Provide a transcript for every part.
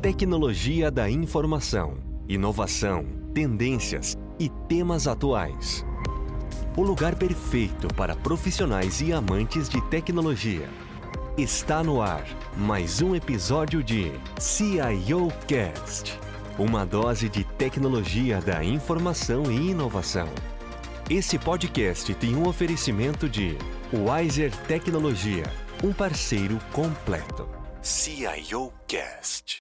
tecnologia da informação, inovação, tendências e temas atuais. O lugar perfeito para profissionais e amantes de tecnologia. Está no ar mais um episódio de CIO Cast, uma dose de tecnologia da informação e inovação. Esse podcast tem um oferecimento de Wiser Tecnologia, um parceiro completo. CIO Cast.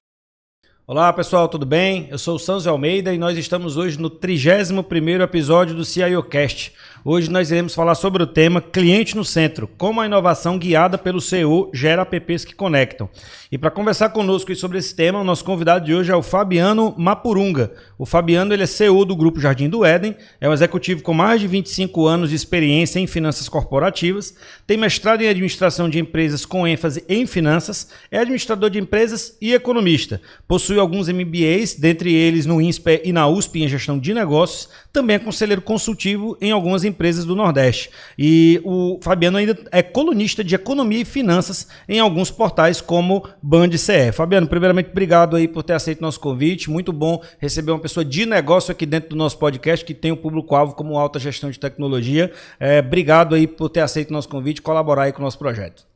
Olá pessoal, tudo bem? Eu sou o Sanzio Almeida e nós estamos hoje no 31º episódio do CIO Cast. Hoje nós iremos falar sobre o tema Cliente no Centro, como a inovação guiada pelo CEO gera apps que conectam. E para conversar conosco sobre esse tema, o nosso convidado de hoje é o Fabiano Mapurunga. O Fabiano ele é CEO do Grupo Jardim do Éden, é um executivo com mais de 25 anos de experiência em finanças corporativas, tem mestrado em administração de empresas com ênfase em finanças, é administrador de empresas e economista. Possui alguns MBAs, dentre eles no INSPER e na USP em gestão de negócios, também é conselheiro consultivo em algumas empresas do Nordeste. E o Fabiano ainda é colunista de economia e finanças em alguns portais como Band CE. Fabiano, primeiramente, obrigado aí por ter aceito nosso convite. Muito bom receber uma pessoa de negócio aqui dentro do nosso podcast que tem o público-alvo como alta gestão de tecnologia. Obrigado aí por ter aceito nosso convite e colaborar aí com o nosso projeto.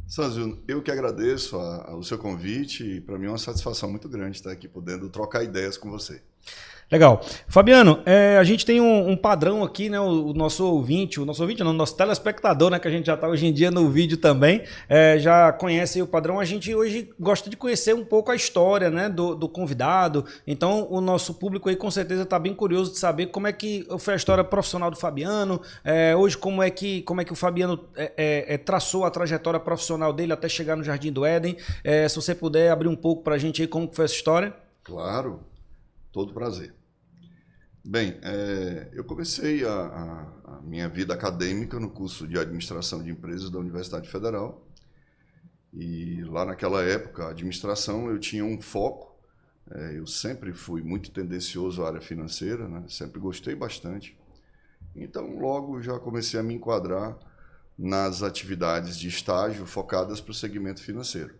Sanzio, eu que agradeço o seu convite e para mim é uma satisfação muito grande estar aqui podendo trocar ideias com você. Legal. Fabiano, a gente tem um padrão aqui, né? O nosso telespectador, né? Que a gente já está hoje em dia no vídeo também, já conhece o padrão. A gente hoje gosta de conhecer um pouco a história, né? Do convidado. Então, o nosso público aí com certeza está bem curioso de saber como é que foi a história profissional do Fabiano. Hoje, como é que o Fabiano traçou a trajetória profissional dele até chegar no Jardim do Éden. Se você puder abrir um pouco para a gente aí como que foi essa história. Claro, todo prazer. Bem, eu comecei a minha vida acadêmica no curso de Administração de Empresas da Universidade Federal. E lá naquela época, a administração, eu tinha um foco. Eu sempre fui muito tendencioso à área financeira, né? Sempre gostei bastante. Então, logo já comecei a me enquadrar nas atividades de estágio focadas para o segmento financeiro.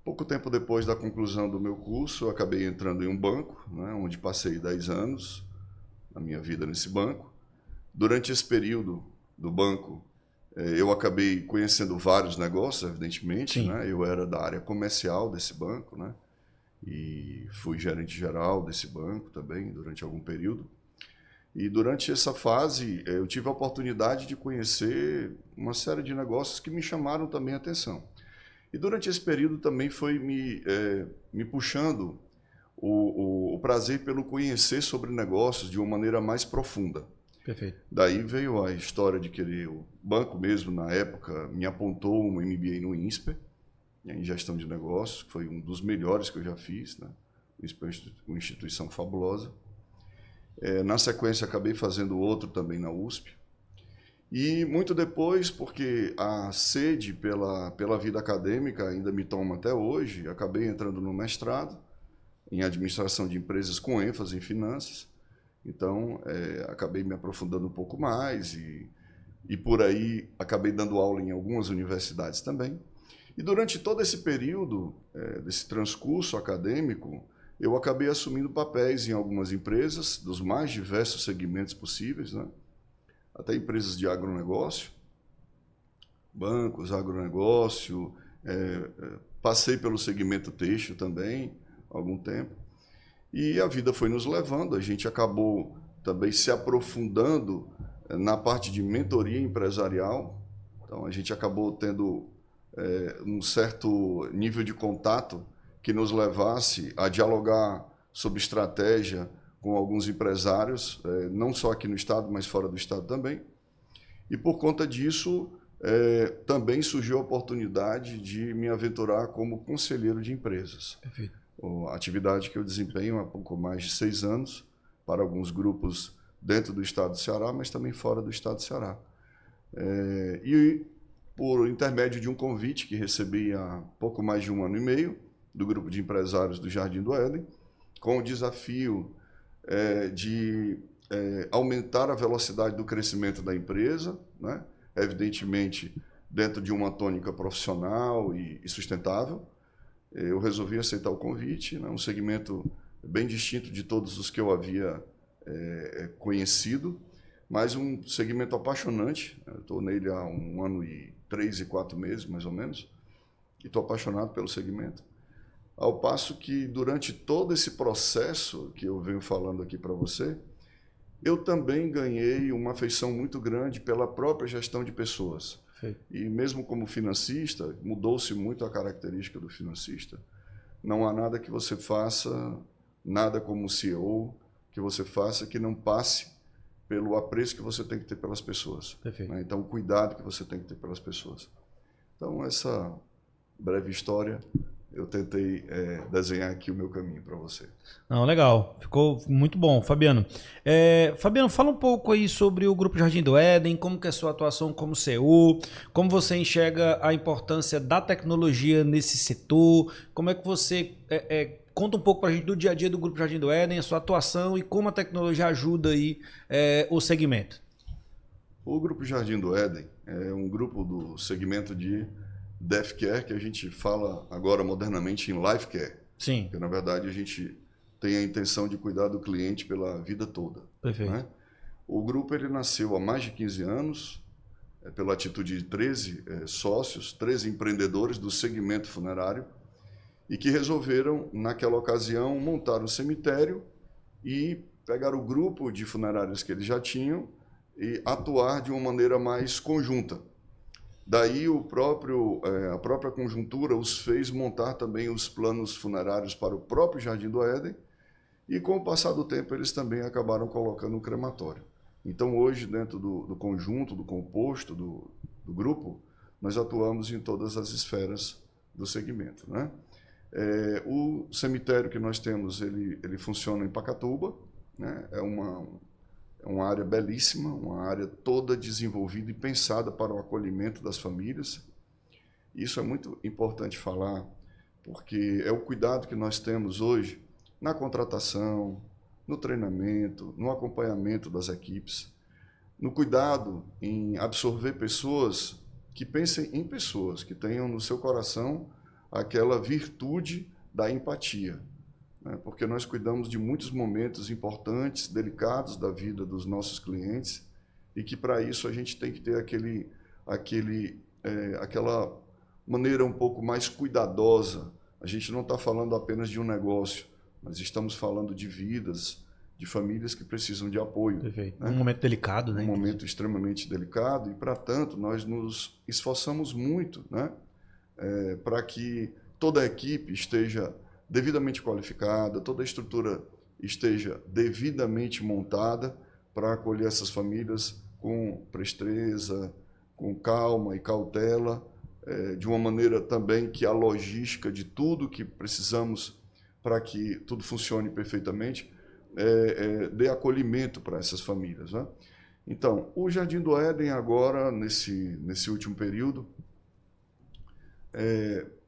Pouco tempo depois da conclusão do meu curso, eu acabei entrando em um banco, né, onde passei 10 anos na minha vida nesse banco. Durante esse período do banco, eu acabei conhecendo vários negócios, evidentemente. Né? Eu era da área comercial desse banco, né? E fui gerente geral desse banco também durante algum período. E durante essa fase, eu tive a oportunidade de conhecer uma série de negócios que me chamaram também a atenção. E durante esse período também foi me puxando o prazer pelo conhecer sobre negócios de uma maneira mais profunda. Perfeito. Daí veio a história de querer, o banco mesmo, na época, me apontou um MBA no INSPER, em gestão de negócios, que foi um dos melhores que eu já fiz, né? O INSPER é uma instituição fabulosa. Na sequência, acabei fazendo outro também na USP. E muito depois, porque a sede pela vida acadêmica ainda me toma até hoje, acabei entrando no mestrado em administração de empresas com ênfase em finanças. Então, acabei me aprofundando um pouco mais e por aí acabei dando aula em algumas universidades também. E durante todo esse período, desse transcurso acadêmico, eu acabei assumindo papéis em algumas empresas dos mais diversos segmentos possíveis, né? Até empresas de agronegócio, bancos, agronegócio, passei pelo segmento têxtil também, há algum tempo, e a vida foi nos levando, a gente acabou também se aprofundando na parte de mentoria empresarial, então a gente acabou tendo um certo nível de contato que nos levasse a dialogar sobre estratégia com alguns empresários, não só aqui no estado, mas fora do estado também. E por conta disso, também surgiu a oportunidade de me aventurar como conselheiro de empresas. Perfeito. A atividade que eu desempenho há pouco mais de 6 anos, para alguns grupos dentro do estado do Ceará, mas também fora do estado do Ceará. E por intermédio de um convite que recebi há pouco mais de 1 ano e meio, do grupo de empresários do Jardim do Éden, com o desafio de aumentar a velocidade do crescimento da empresa, né? Evidentemente dentro de uma tônica profissional e sustentável, eu resolvi aceitar o convite, né? Um segmento bem distinto de todos os que eu havia conhecido, mas um segmento apaixonante. Eu estou nele há 1 ano e 3 e 4 meses, mais ou menos, e estou apaixonado pelo segmento. Ao passo que, durante todo esse processo que eu venho falando aqui para você, eu também ganhei uma afeição muito grande pela própria gestão de pessoas. Sim. E mesmo como financista, mudou-se muito a característica do financista. Não há nada que você faça, nada como CEO, que você faça que não passe pelo apreço que você tem que ter pelas pessoas. Perfeito. Né? Então, o cuidado que você tem que ter pelas pessoas. Então, essa breve história, eu tentei desenhar aqui o meu caminho para você. Não, legal. Ficou muito bom, Fabiano. Fabiano, fala um pouco aí sobre o Grupo Jardim do Éden, como que é a sua atuação como CEO, como você enxerga a importância da tecnologia nesse setor, como é que você conta um pouco para a gente do dia a dia do Grupo Jardim do Éden, a sua atuação e como a tecnologia ajuda aí o segmento. O Grupo Jardim do Éden é um grupo do segmento de Death Care, que a gente fala agora modernamente em Life Care. Sim. Porque, na verdade, a gente tem a intenção de cuidar do cliente pela vida toda. Perfeito. Né? O grupo ele nasceu há mais de 15 anos, pela atitude de 13 sócios, 13 empreendedores do segmento funerário, e que resolveram, naquela ocasião, montar um cemitério e pegar o grupo de funerários que eles já tinham e atuar de uma maneira mais conjunta. Daí a própria conjuntura os fez montar também os planos funerários para o próprio Jardim do Éden, e com o passar do tempo eles também acabaram colocando um crematório. Então hoje, dentro do conjunto, do composto do grupo, nós atuamos em todas as esferas do segmento. Né? O cemitério que nós temos, ele funciona em Pacatuba, né? É uma área belíssima, uma área toda desenvolvida e pensada para o acolhimento das famílias. Isso é muito importante falar, porque é o cuidado que nós temos hoje na contratação, no treinamento, no acompanhamento das equipes, no cuidado em absorver pessoas que pensem em pessoas, que tenham no seu coração aquela virtude da empatia. Porque nós cuidamos de muitos momentos importantes, delicados da vida dos nossos clientes, e que para isso a gente tem que ter aquela maneira um pouco mais cuidadosa. A gente não está falando apenas de um negócio, mas estamos falando de vidas, de famílias que precisam de apoio. Perfeito. Né? Um momento delicado, né? Um momento extremamente delicado, e para tanto nós nos esforçamos muito, né? Para que toda a equipe esteja devidamente qualificada, toda a estrutura esteja devidamente montada para acolher essas famílias com presteza, com calma e cautela, de uma maneira também que a logística de tudo que precisamos para que tudo funcione perfeitamente dê acolhimento para essas famílias. Né? Então, o Jardim do Éden agora, nesse último período,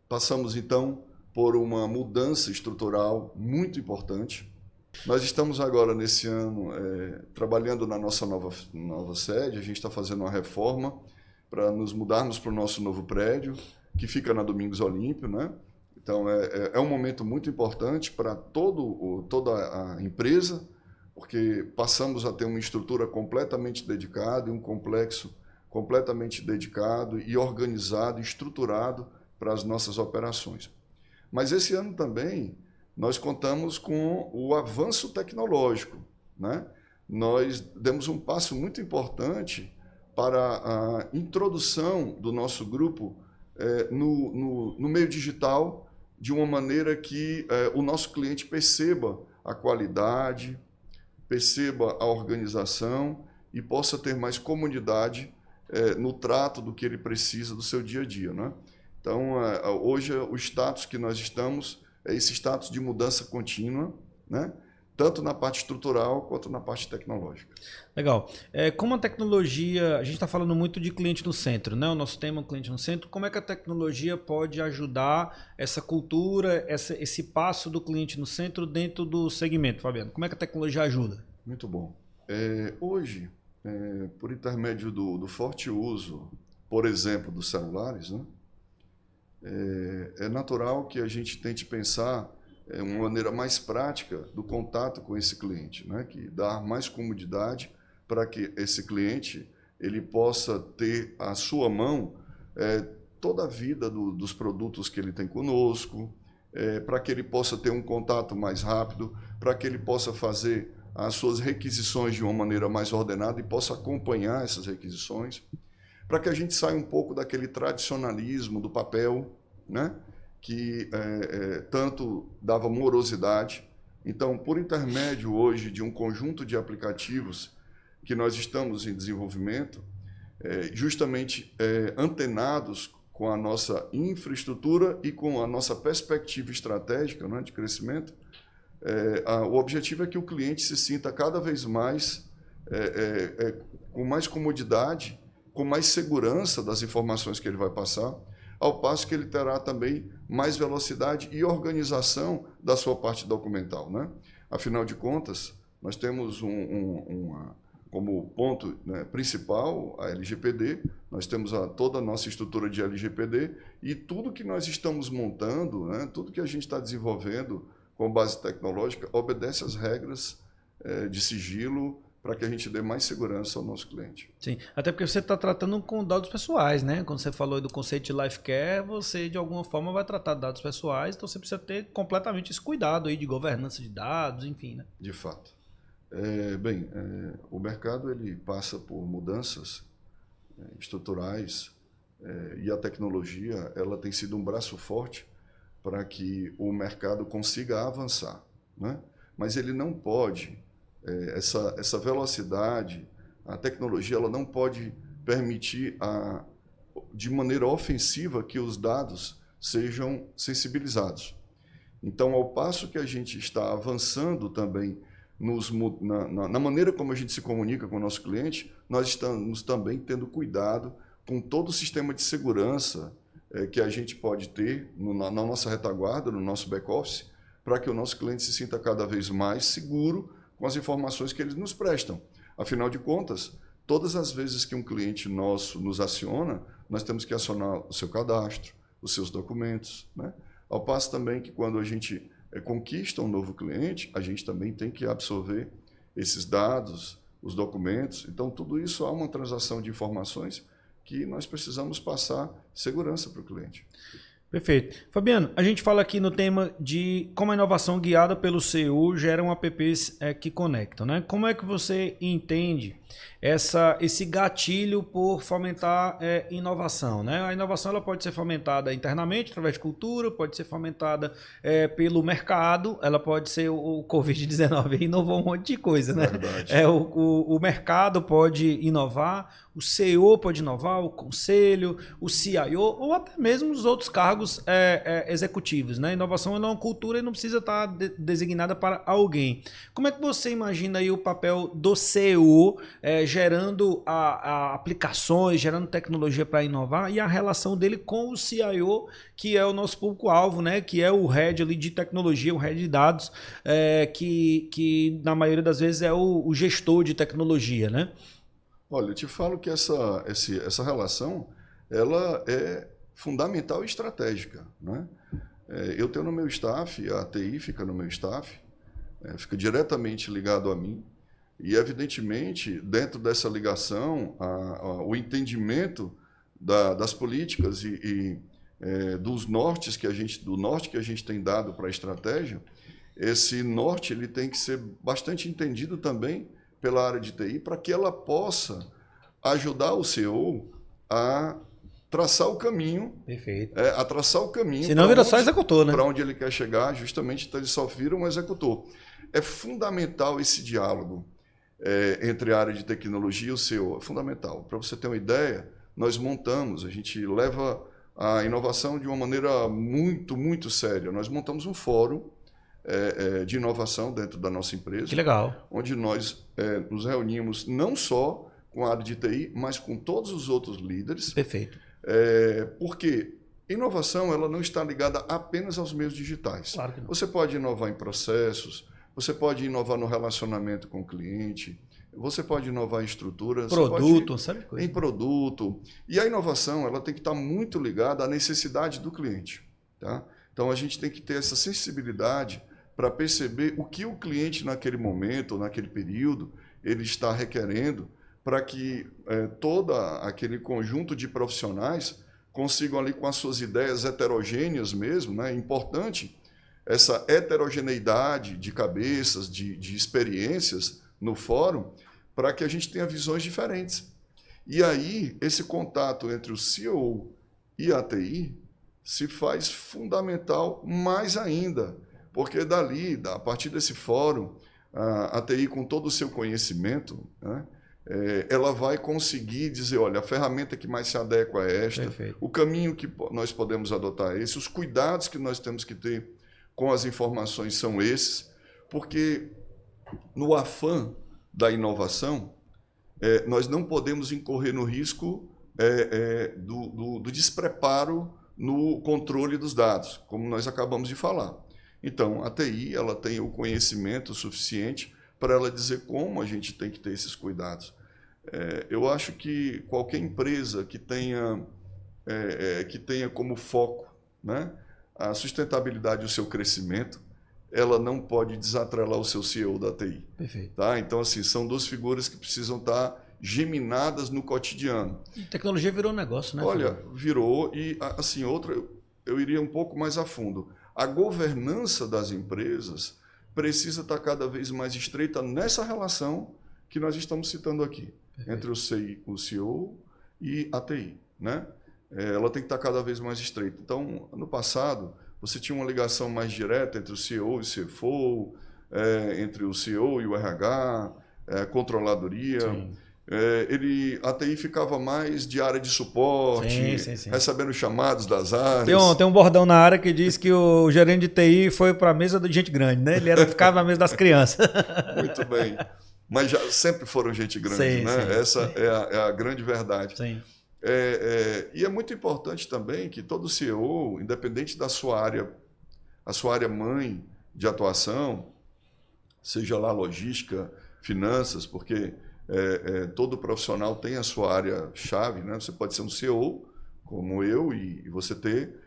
passamos então por uma mudança estrutural muito importante. Nós estamos agora, nesse ano, trabalhando na nossa nova sede. A gente está fazendo uma reforma para nos mudarmos para o nosso novo prédio, que fica na Domingos Olímpio. Né? Então, é um momento muito importante para toda a empresa, porque passamos a ter uma estrutura completamente dedicada e um complexo completamente dedicado e organizado, estruturado para as nossas operações. Mas esse ano também nós contamos com o avanço tecnológico. Né? Nós demos um passo muito importante para a introdução do nosso grupo no meio digital, de uma maneira que o nosso cliente perceba a qualidade, perceba a organização e possa ter mais comodidade no trato do que ele precisa do seu dia a dia. Né? Então, hoje, o status que nós estamos é esse status de mudança contínua, né? Tanto na parte estrutural quanto na parte tecnológica. Legal. Como a tecnologia, a gente está falando muito de cliente no centro, né? O nosso tema é cliente no centro. Como é que a tecnologia pode ajudar essa cultura, esse passo do cliente no centro dentro do segmento, Fabiano? Como é que a tecnologia ajuda? Muito bom. Hoje, por intermédio do forte uso, por exemplo, dos celulares, né? é natural que a gente tente pensar uma maneira mais prática do contato com esse cliente, né? Que dá mais comodidade para que esse cliente ele possa ter à sua mão toda a vida dos produtos que ele tem conosco, para que ele possa ter um contato mais rápido, para que ele possa fazer as suas requisições de uma maneira mais ordenada e possa acompanhar essas requisições, para que a gente saia um pouco daquele tradicionalismo do papel, né? Que tanto dava morosidade. Então, por intermédio hoje de um conjunto de aplicativos que nós estamos em desenvolvimento, justamente antenados com a nossa infraestrutura e com a nossa perspectiva estratégica, né, de crescimento, o objetivo é que o cliente se sinta cada vez mais com mais comodidade, com mais segurança das informações que ele vai passar, ao passo que ele terá também mais velocidade e organização da sua parte documental, né? Afinal de contas, nós temos como ponto, né, principal a LGPD, nós temos toda a nossa estrutura de LGPD e tudo que nós estamos montando, né, tudo que a gente está desenvolvendo com base tecnológica, obedece às regras de sigilo para que a gente dê mais segurança ao nosso cliente. Sim, até porque você está tratando com dados pessoais, né? Quando você falou do conceito de life care, você de alguma forma vai tratar de dados pessoais, então você precisa ter completamente esse cuidado aí de governança de dados, enfim, né? De fato. O mercado ele passa por mudanças estruturais e a tecnologia ela tem sido um braço forte para que o mercado consiga avançar, né? Mas ele não pode, essa velocidade, a tecnologia ela não pode permitir de maneira ofensiva que os dados sejam sensibilizados. Então, ao passo que a gente está avançando também na maneira como a gente se comunica com o nosso cliente, nós estamos também tendo cuidado com todo o sistema de segurança que a gente pode ter na nossa retaguarda, no nosso back-office, para que o nosso cliente se sinta cada vez mais seguro com as informações que eles nos prestam. Afinal de contas, todas as vezes que um cliente nosso nos aciona, nós temos que acionar o seu cadastro, os seus documentos, né? Ao passo também que quando a gente conquista um novo cliente, a gente também tem que absorver esses dados, os documentos. Então, tudo isso há uma transação de informações que nós precisamos passar segurança para o cliente. Perfeito. Fabiano, a gente fala aqui no tema de como a inovação guiada pelo CEO geram apps que conectam, né? Como é que você entende esse gatilho por fomentar inovação, né? A inovação ela pode ser fomentada internamente, através de cultura, pode ser fomentada pelo mercado, ela pode ser o Covid-19 inovou um monte de coisa, né? Verdade. O mercado pode inovar, o CEO pode inovar, o conselho, o CIO ou até mesmo os outros cargos executivos, né? Inovação é uma cultura e não precisa estar designada para alguém. Como é que você imagina aí o papel do CEO gerando aplicações, gerando tecnologia para inovar e a relação dele com o CIO, que é o nosso público-alvo, né? Que é o head ali de tecnologia, o head de dados, que na maioria das vezes é o gestor de tecnologia, né? Olha, eu te falo que essa relação ela é fundamental e estratégica, né? Eu tenho no meu staff, a TI fica no meu staff, fica diretamente ligado a mim e, evidentemente, dentro dessa ligação, o entendimento das políticas e do norte que a gente tem dado para a estratégia, esse norte ele tem que ser bastante entendido também pela área de TI para que ela possa ajudar o CEO a traçar o caminho. Perfeito. A traçar o caminho. Senão vira só executor, né? Para onde ele quer chegar, justamente então ele só vira um executor. É fundamental esse diálogo entre a área de tecnologia e o CEO. É fundamental. Para você ter uma ideia, a gente leva a inovação de uma maneira muito, muito séria. Nós montamos um fórum de inovação dentro da nossa empresa. Que legal. Onde nós nos reunimos não só com a área de TI, mas com todos os outros líderes. Perfeito. Porque inovação ela não está ligada apenas aos meios digitais. Claro que não. Você pode inovar em processos, você pode inovar no relacionamento com o cliente, você pode inovar em estrutura, Produto, sabe coisa. Em produto. E a inovação ela tem que estar muito ligada à necessidade do cliente. Tá? Então, a gente tem que ter essa sensibilidade para perceber o que o cliente, naquele momento, naquele período, ele está requerendo para que todo aquele conjunto de profissionais consigam ali com as suas ideias heterogêneas mesmo, né? É importante essa heterogeneidade de cabeças, de experiências no fórum, para que a gente tenha visões diferentes. E aí, esse contato entre o CEO e a TI se faz fundamental mais ainda, porque dali, a partir desse fórum, a TI, com todo o seu conhecimento, né, ela vai conseguir dizer, olha, a ferramenta que mais se adequa é esta, Perfeito. o caminho que nós podemos adotar é esse, os cuidados que nós temos que ter com as informações são esses, porque no afã da inovação, nós não podemos incorrer no risco do despreparo no controle dos dados, como nós acabamos de falar. Então, a TI ela tem o conhecimento suficiente para ela dizer como a gente tem que ter esses cuidados. Eu acho que qualquer empresa que tenha como foco, né, a sustentabilidade e o seu crescimento, ela não pode desatrelar o seu CEO da TI. Perfeito. Tá? Então, assim, são duas figuras que precisam estar geminadas no cotidiano. E tecnologia virou um negócio, né? Olha, virou. E, assim, outra, eu iria um pouco mais a fundo. A governança das empresas precisa estar cada vez mais estreita nessa relação que nós estamos citando aqui, entre o CEO e a TI, né? Ela tem que estar cada vez mais estreita. Então, no passado, você tinha uma ligação mais direta entre o CEO e o CFO, entre o CEO e o RH, controladoria. A TI ficava mais de área de suporte, sim. recebendo chamados das áreas. Tem um bordão na área que diz que o gerente de TI foi para a mesa de gente grande, né? Ele ficava na mesa das crianças. Muito bem. Mas já sempre foram gente grande, né? Essa é a grande verdade. Sim. E é muito importante também que todo CEO, independente da sua área, a sua área mãe de atuação, seja lá logística, finanças, porque todo profissional tem a sua área-chave, né? Você pode ser um CEO, como eu, e você ter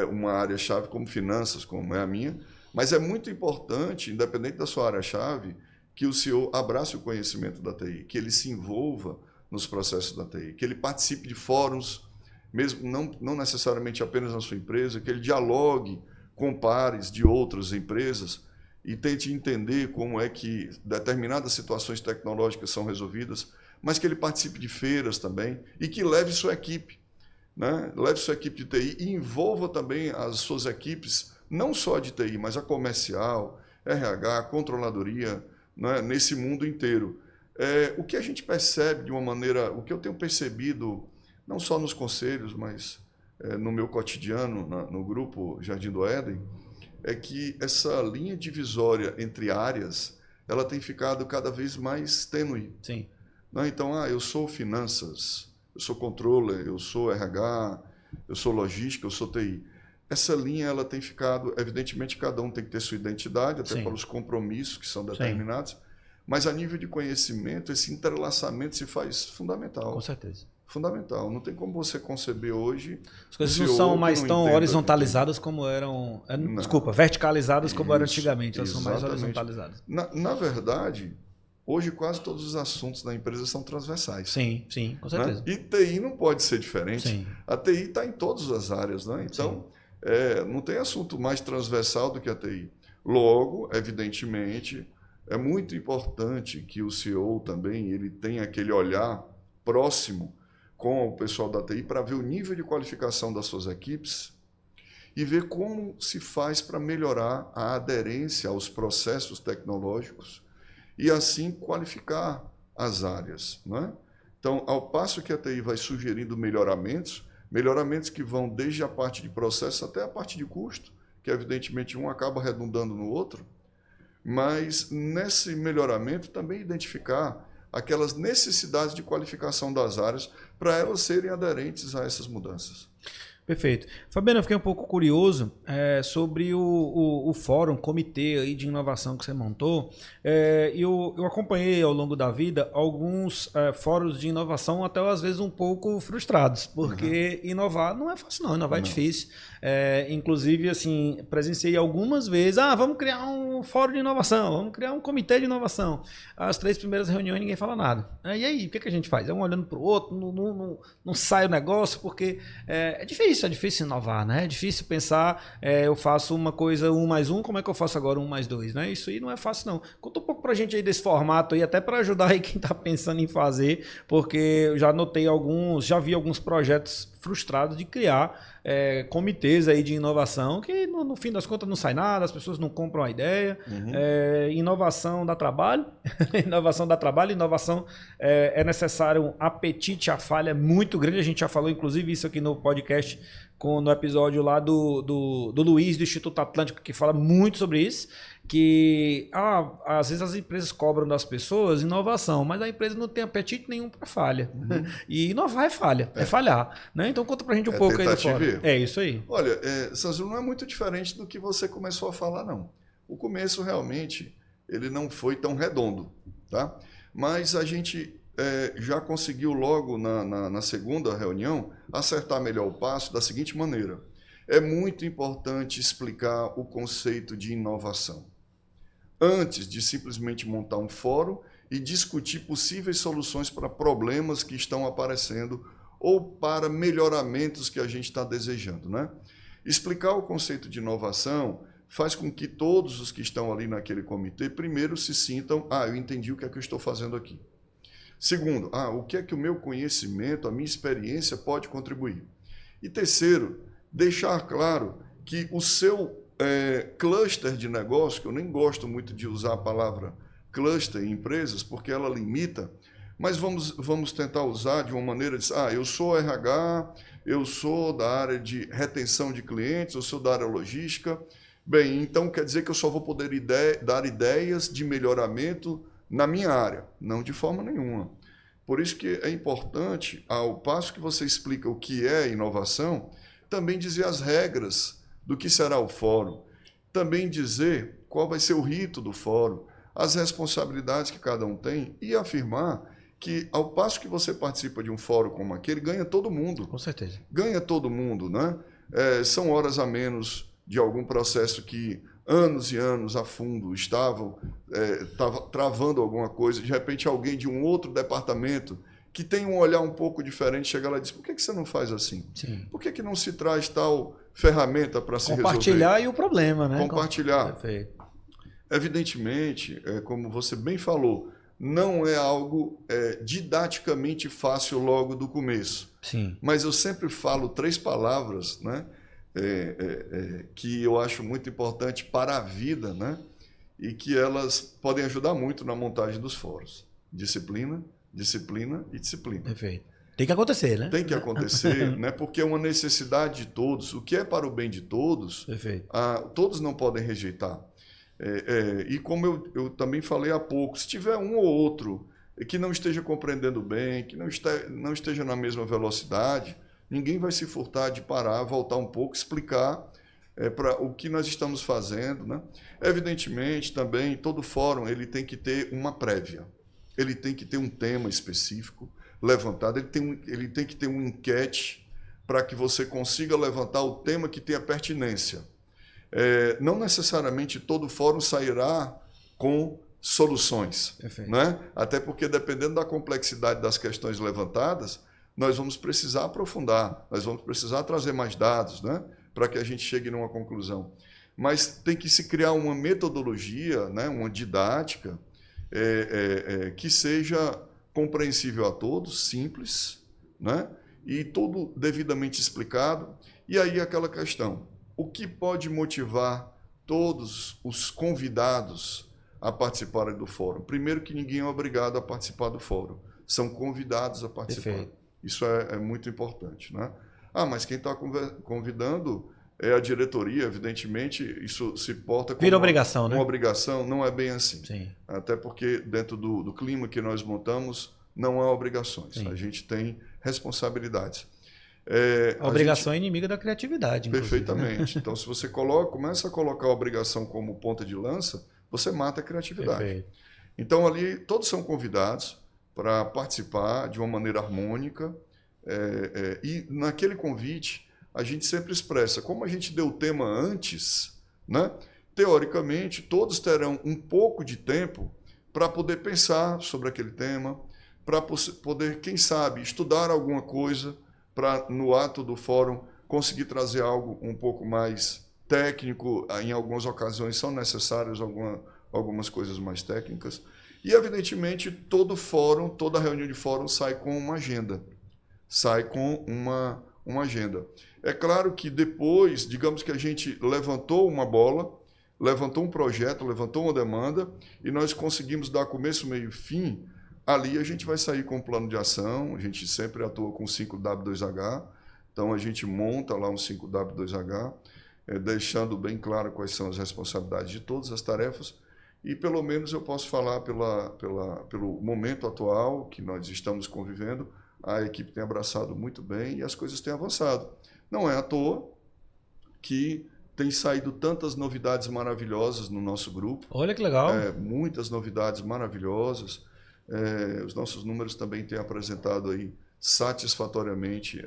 uma área-chave como finanças, como é a minha, mas é muito importante, independente da sua área-chave, que o CEO abrace o conhecimento da TI, que ele se envolva nos processos da TI, que ele participe de fóruns, mesmo não necessariamente apenas na sua empresa, que ele dialogue com pares de outras empresas e tente entender como é que determinadas situações tecnológicas são resolvidas, mas que ele participe de feiras também e que leve sua equipe, né? Leve sua equipe de TI e envolva também as suas equipes, não só de TI, mas a comercial, RH, a controladoria, né? Nesse mundo inteiro. O que a gente percebe de uma maneira, o que eu tenho percebido, não só nos conselhos, mas no meu cotidiano, no grupo Jardim do Éden, é que essa linha divisória entre áreas, ela tem ficado cada vez mais tênue. Sim. Né? Então, eu sou finanças, eu sou controller, eu sou RH, eu sou logística, eu sou TI. Essa linha ela tem ficado, evidentemente, cada um tem que ter sua identidade, até para os compromissos que são determinados, mas a nível de conhecimento, esse entrelaçamento se faz fundamental. Com certeza. Fundamental. Não tem como você conceber hoje... As coisas não são mais tão horizontalizadas como eram... Desculpa, verticalizadas como eram antigamente. Elas são mais horizontalizadas. Na verdade, hoje quase todos os assuntos da empresa são transversais. Sim, com certeza. Né? E TI não pode ser diferente. Sim. A TI está em todas as áreas. Né? Então, não tem assunto mais transversal do que a TI. Logo, evidentemente, é muito importante que o CEO também ele tenha aquele olhar próximo com o pessoal da TI para ver o nível de qualificação das suas equipes e ver como se faz para melhorar a aderência aos processos tecnológicos e assim qualificar as áreas. Né? Então, ao passo que a TI vai sugerindo melhoramentos que vão desde a parte de processo até a parte de custo, que evidentemente um acaba redundando no outro, mas nesse melhoramento também identificar aquelas necessidades de qualificação das áreas para elas serem aderentes a essas mudanças. Perfeito. Fabiano, eu fiquei um pouco curioso sobre o fórum, comitê aí de inovação que você montou. Eu acompanhei ao longo da vida alguns fóruns de inovação até às vezes um pouco frustrados, porque inovar não é fácil não, inovar é difícil. Inclusive, assim, presenciei algumas vezes, vamos criar um fórum de inovação, vamos criar um comitê de inovação. As 3 primeiras reuniões ninguém fala nada. E aí, o que a gente faz? É um olhando para o outro, não sai o negócio, porque é difícil inovar, né? É difícil pensar, eu faço uma coisa 1 mais 1, como é que eu faço agora 1 mais 2, né? Isso aí não é fácil não. Conta um pouco pra gente aí desse formato aí, até para ajudar aí quem tá pensando em fazer, porque eu já notei já vi alguns projetos frustrados de criar comitês aí de inovação que no fim das contas não sai nada, as pessoas não compram a ideia. Inovação dá trabalho, inovação é necessário um apetite à falha muito grande, a gente já falou inclusive isso aqui no podcast no episódio lá do Luiz do Instituto Atlântico, que fala muito sobre isso, que às vezes as empresas cobram das pessoas inovação, mas a empresa não tem apetite nenhum para falha. E inovar é falha, é falhar. Né? Então conta pra gente um pouco aí do fórum. É isso aí. Olha, Sanzu, não é muito diferente do que você começou a falar, não. O começo realmente ele não foi tão redondo, tá? Mas a gente já conseguiu logo na segunda reunião acertar melhor o passo da seguinte maneira. É muito importante explicar o conceito de inovação antes de simplesmente montar um fórum e discutir possíveis soluções para problemas que estão aparecendo ou para melhoramentos que a gente está desejando, né? Explicar o conceito de inovação faz com que todos os que estão ali naquele comitê, primeiro, se sintam, eu entendi o que é que eu estou fazendo aqui. Segundo, o que é que o meu conhecimento, a minha experiência pode contribuir. E terceiro, deixar claro que o seu cluster de negócio, que eu nem gosto muito de usar a palavra cluster em empresas, porque ela limita, mas vamos tentar usar de uma maneira de, eu sou RH, eu sou da área de retenção de clientes, eu sou da área logística. Bem, então quer dizer que eu só vou poder dar ideias de melhoramento na minha área, não de forma nenhuma. Por isso que é importante, ao passo que você explica o que é inovação, também dizer as regras do que será o fórum, também dizer qual vai ser o rito do fórum, as responsabilidades que cada um tem e afirmar que, ao passo que você participa de um fórum como aquele, ganha todo mundo. Com certeza. Ganha todo mundo, né? São horas a menos de algum processo que anos e anos a fundo estava travando alguma coisa, de repente alguém de um outro departamento que tem um olhar um pouco diferente chega lá e diz, por que você não faz assim? Sim. Por que não se traz tal ferramenta para se resolver? Compartilhar e o problema, né? Compartilhar. Perfeito. Evidentemente, como você bem falou, não é algo didaticamente fácil logo do começo. Sim. Mas eu sempre falo 3 palavras, né? Que eu acho muito importante para a vida, né? E que elas podem ajudar muito na montagem dos fóruns. Disciplina, disciplina e disciplina. Perfeito. Tem que acontecer, né? Tem que acontecer, né? Porque é uma necessidade de todos. O que é para o bem de todos, perfeito, todos não podem rejeitar. E como eu também falei há pouco, se tiver um ou outro que não esteja compreendendo bem, que não esteja na mesma velocidade, ninguém vai se furtar de parar, voltar um pouco, explicar para o que nós estamos fazendo, né? Evidentemente, também, todo fórum ele tem que ter uma prévia. Ele tem que ter um tema específico levantado, ele tem que ter uma enquete para que você consiga levantar o tema que tenha pertinência. Não necessariamente todo fórum sairá com soluções, né? Até porque, dependendo da complexidade das questões levantadas, nós vamos precisar aprofundar, nós vamos precisar trazer mais dados, né? Para que a gente chegue numa conclusão. Mas tem que se criar uma metodologia, né? Uma didática que seja compreensível a todos, simples, né? E tudo devidamente explicado. E aí aquela questão, o que pode motivar todos os convidados a participarem do fórum? Primeiro que ninguém é obrigado a participar do fórum, são convidados a participar. Perfeito. Isso é muito importante, né? Mas quem está convidando é a diretoria, evidentemente, isso se porta como obrigação, né? Uma obrigação, não é bem assim. Sim. Até porque dentro do clima que nós montamos, não há obrigações, Sim. A gente tem responsabilidades. A obrigação é inimiga da criatividade, perfeitamente. Né? Então, se você começa a colocar a obrigação como ponta de lança, você mata a criatividade. Perfeito. Então, ali, todos são convidados para participar de uma maneira harmônica. E naquele convite, a gente sempre expressa, como a gente deu o tema antes, né? Teoricamente, todos terão um pouco de tempo para poder pensar sobre aquele tema, para poder, quem sabe, estudar alguma coisa, para, no ato do fórum, conseguir trazer algo um pouco mais técnico. Em algumas ocasiões são necessárias algumas coisas mais técnicas. E, evidentemente, todo fórum, toda reunião de fórum sai com uma agenda. Sai com uma agenda. É claro que depois, digamos que a gente levantou uma bola, levantou um projeto, levantou uma demanda, e nós conseguimos dar começo, meio e fim. Ali a gente vai sair com um plano de ação, a gente sempre atua com 5W2H, então a gente monta lá um 5W2H, deixando bem claro quais são as responsabilidades de todas as tarefas, e pelo menos eu posso falar pelo momento atual que nós estamos convivendo, a equipe tem abraçado muito bem e as coisas têm avançado. Não é à toa que tem saído tantas novidades maravilhosas no nosso grupo. Olha que legal. Muitas novidades maravilhosas. Os nossos números também têm apresentado aí satisfatoriamente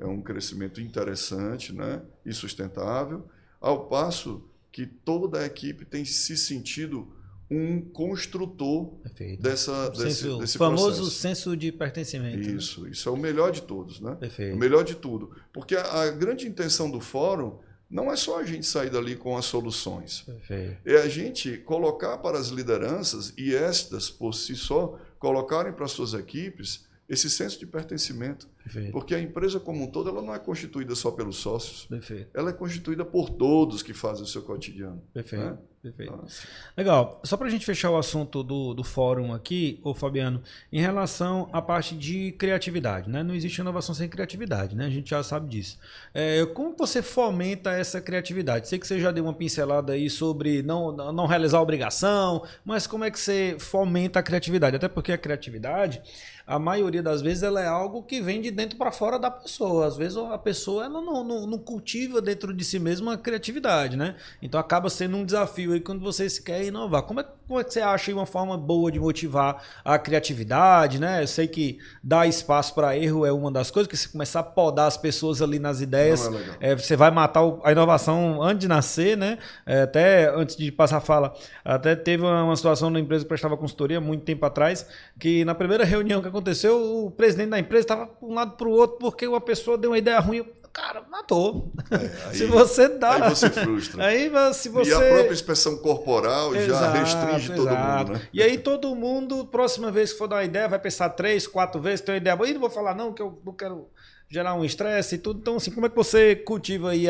um crescimento interessante, né, e sustentável, ao passo que toda a equipe tem se sentido um construtor desse famoso processo. Senso de pertencimento. Isso é o melhor de todos, né? Perfeito. O melhor de tudo. Porque a grande intenção do fórum não é só a gente sair dali com as soluções. Perfeito. É a gente colocar para as lideranças, e estas por si só, colocarem para as suas equipes esse senso de pertencimento. Perfeito. Porque a empresa como um todo, ela não é constituída só pelos sócios. Perfeito. Ela é constituída por todos que fazem o seu cotidiano. Perfeito. Né? Perfeito. Nossa. Legal. Só para a gente fechar o assunto do fórum aqui, ô Fabiano, em relação à parte de criatividade, né? Não existe inovação sem criatividade, né? A gente já sabe disso. Como você fomenta essa criatividade? Sei que você já deu uma pincelada aí sobre não realizar a obrigação, mas como é que você fomenta a criatividade? Até porque a criatividade, a maioria das vezes, ela é algo que vem de dentro para fora da pessoa. Às vezes a pessoa ela não cultiva dentro de si mesma a criatividade, né? Então acaba sendo um desafio aí quando você se quer inovar. Como é que você acha aí uma forma boa de motivar a criatividade, né? Eu sei que dar espaço para erro é uma das coisas, que se começar a podar as pessoas ali nas ideias, você vai matar a inovação antes de nascer, né? Até antes de passar a fala, até teve uma situação na empresa que prestava consultoria muito tempo atrás, que na primeira reunião que aconteceu, o presidente da empresa estava para um lado para o outro porque uma pessoa deu uma ideia ruim. Cara, matou. Se você dá. Aí você frustra. Se você... E a própria expressão corporal já restringe todo mundo, né? E aí todo mundo, próxima vez que for dar uma ideia, vai pensar 3, 4 vezes, tem uma ideia boa. E não vou falar, não, que eu não quero gerar um estresse e tudo. Então, assim, como é que você cultiva aí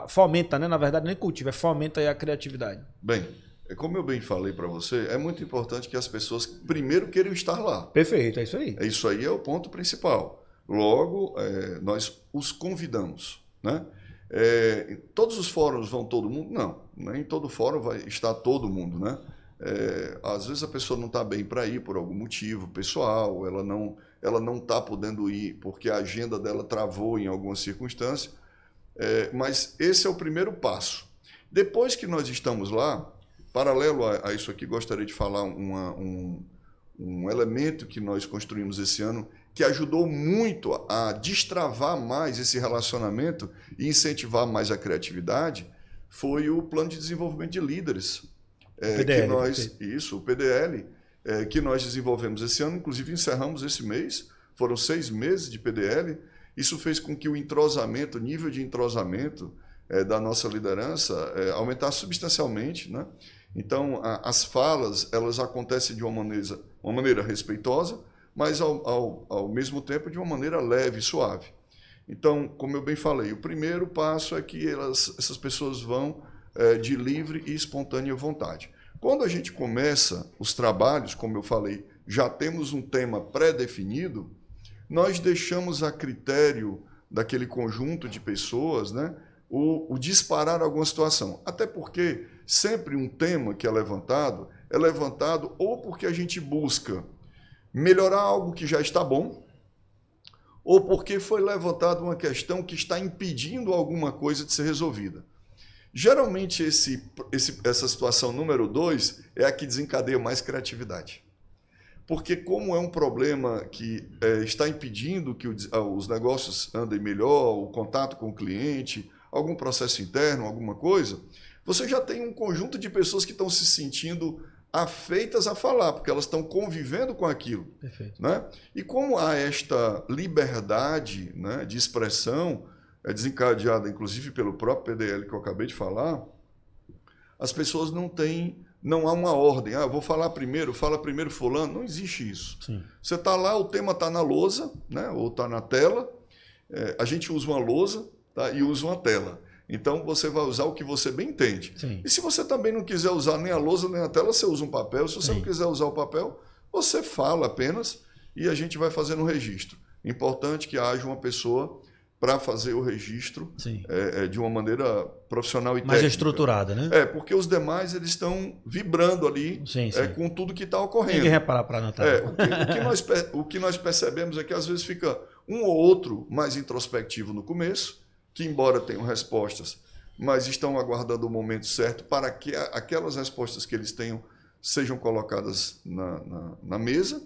fomenta, né? Na verdade, nem cultiva, fomenta aí a criatividade. Bem, como eu bem falei para você, é muito importante que as pessoas primeiro queiram estar lá. Perfeito, é isso aí. Isso aí é o ponto principal. Logo, nós os convidamos, né? Todos os fóruns vão todo mundo? Não, nem todo fórum vai estar todo mundo, né? Às vezes a pessoa não está bem para ir por algum motivo pessoal, ela não está podendo ir porque a agenda dela travou em alguma circunstância, mas esse é o primeiro passo. Depois que nós estamos lá, paralelo a isso aqui, gostaria de falar um elemento que nós construímos esse ano, que ajudou muito a destravar mais esse relacionamento e incentivar mais a criatividade, foi o Plano de Desenvolvimento de Líderes. O PDL, que nós desenvolvemos esse ano, inclusive encerramos esse mês, foram 6 meses de PDL. Isso fez com que o nível de entrosamento da nossa liderança aumentasse substancialmente, né? Então, as falas, elas acontecem de uma maneira respeitosa, mas ao mesmo tempo de uma maneira leve e suave. Então, como eu bem falei, o primeiro passo é que essas pessoas vão de livre e espontânea vontade. Quando a gente começa os trabalhos, como eu falei, já temos um tema pré-definido, nós deixamos a critério daquele conjunto de pessoas, né, o disparar alguma situação. Até porque sempre um tema que é levantado ou porque a gente busca melhorar algo que já está bom, ou porque foi levantada uma questão que está impedindo alguma coisa de ser resolvida. Geralmente, essa situação número 2 é a que desencadeia mais criatividade. Porque como é um problema que está impedindo que os negócios andem melhor, o contato com o cliente, algum processo interno, alguma coisa, você já tem um conjunto de pessoas que estão se sentindo afeitas a falar, porque elas estão convivendo com aquilo. Perfeito. Né? E como há esta liberdade, né, de expressão, desencadeada inclusive pelo próprio PDL que eu acabei de falar, as pessoas não há uma ordem. Vou falar primeiro, fala primeiro fulano. Não existe isso. Sim. Você está lá, o tema está na lousa, né, ou está na tela, a gente usa uma lousa, tá, e usa uma tela. Então, você vai usar o que você bem entende. Sim. E se você também não quiser usar nem a lousa nem a tela, você usa um papel. Se você Sim. não quiser usar o papel, você fala apenas e a gente vai fazendo um registro. Importante que haja uma pessoa para fazer o registro de uma maneira profissional e mais técnica. estruturada, né? Porque os demais eles estão vibrando ali com tudo que está ocorrendo. Ninguém reparar para anotar. O que nós percebemos é que às vezes fica um ou outro mais introspectivo no começo, que embora tenham respostas, mas estão aguardando o momento certo para que aquelas respostas que eles tenham sejam colocadas na mesa,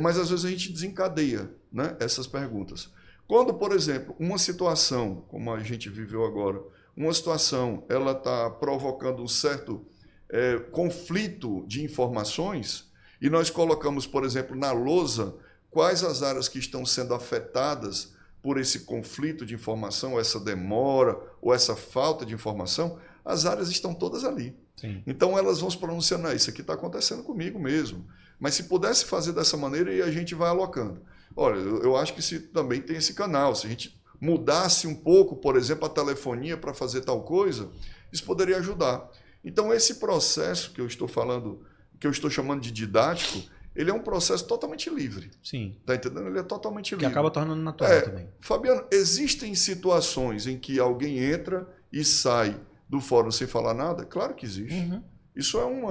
mas às vezes a gente desencadeia, né, essas perguntas. Quando, por exemplo, uma situação, como a gente viveu agora, uma situação ela está provocando um certo conflito de informações, e nós colocamos, por exemplo, na lousa quais as áreas que estão sendo afetadas por esse conflito de informação, essa demora ou essa falta de informação, as áreas estão todas ali. Sim. Então elas vão se pronunciando, isso aqui está acontecendo comigo mesmo. Mas se pudesse fazer dessa maneira, e a gente vai alocando. Olha, eu acho que também tem esse canal. Se a gente mudasse um pouco, por exemplo, a telefonia para fazer tal coisa, isso poderia ajudar. Então esse processo que eu estou falando, que eu estou chamando de didático, ele é um processo totalmente livre. Sim. Está entendendo? Ele é totalmente livre. Que acaba tornando natural também. Fabiano, existem situações em que alguém entra e sai do fórum sem falar nada? Claro que existe. Uhum. Isso é um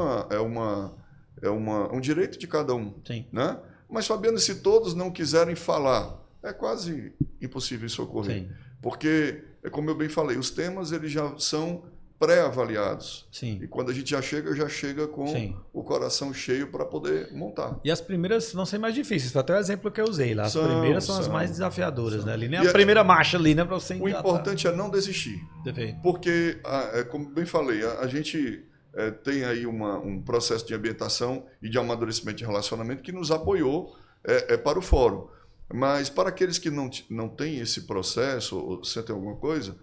direito de cada um. Sim. Né? Mas, Fabiano, se todos não quiserem falar, é quase impossível isso ocorrer. Sim. Porque, como eu bem falei, os temas eles já são pré-avaliados. Sim. E quando a gente já chega com o coração cheio para poder montar. E as primeiras vão ser mais difíceis. Foi até o exemplo que eu usei lá. As primeiras são as mais desafiadoras, né? Ali nem a primeira marcha ali, né? Para você O importante é não desistir. Perfeito. Porque, como bem falei, a gente tem aí um processo de ambientação e de amadurecimento de relacionamento que nos apoiou para o fórum. Mas para aqueles que não têm esse processo, ou sentem alguma coisa,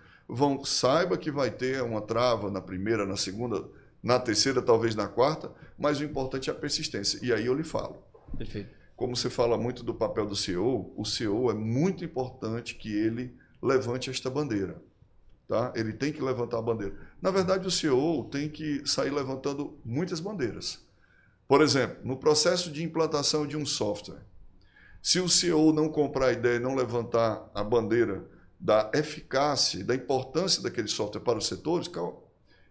saiba que vai ter uma trava na primeira, na segunda, na terceira, talvez na quarta, mas o importante é a persistência. E aí eu lhe falo. Perfeito. Como você fala muito do papel do CEO, o CEO é muito importante que ele levante esta bandeira. Tá? Ele tem que levantar a bandeira. Na verdade, o CEO tem que sair levantando muitas bandeiras. Por exemplo, no processo de implantação de um software, se o CEO não comprar a ideia e não levantar a bandeira da eficácia, da importância daquele software para os setores,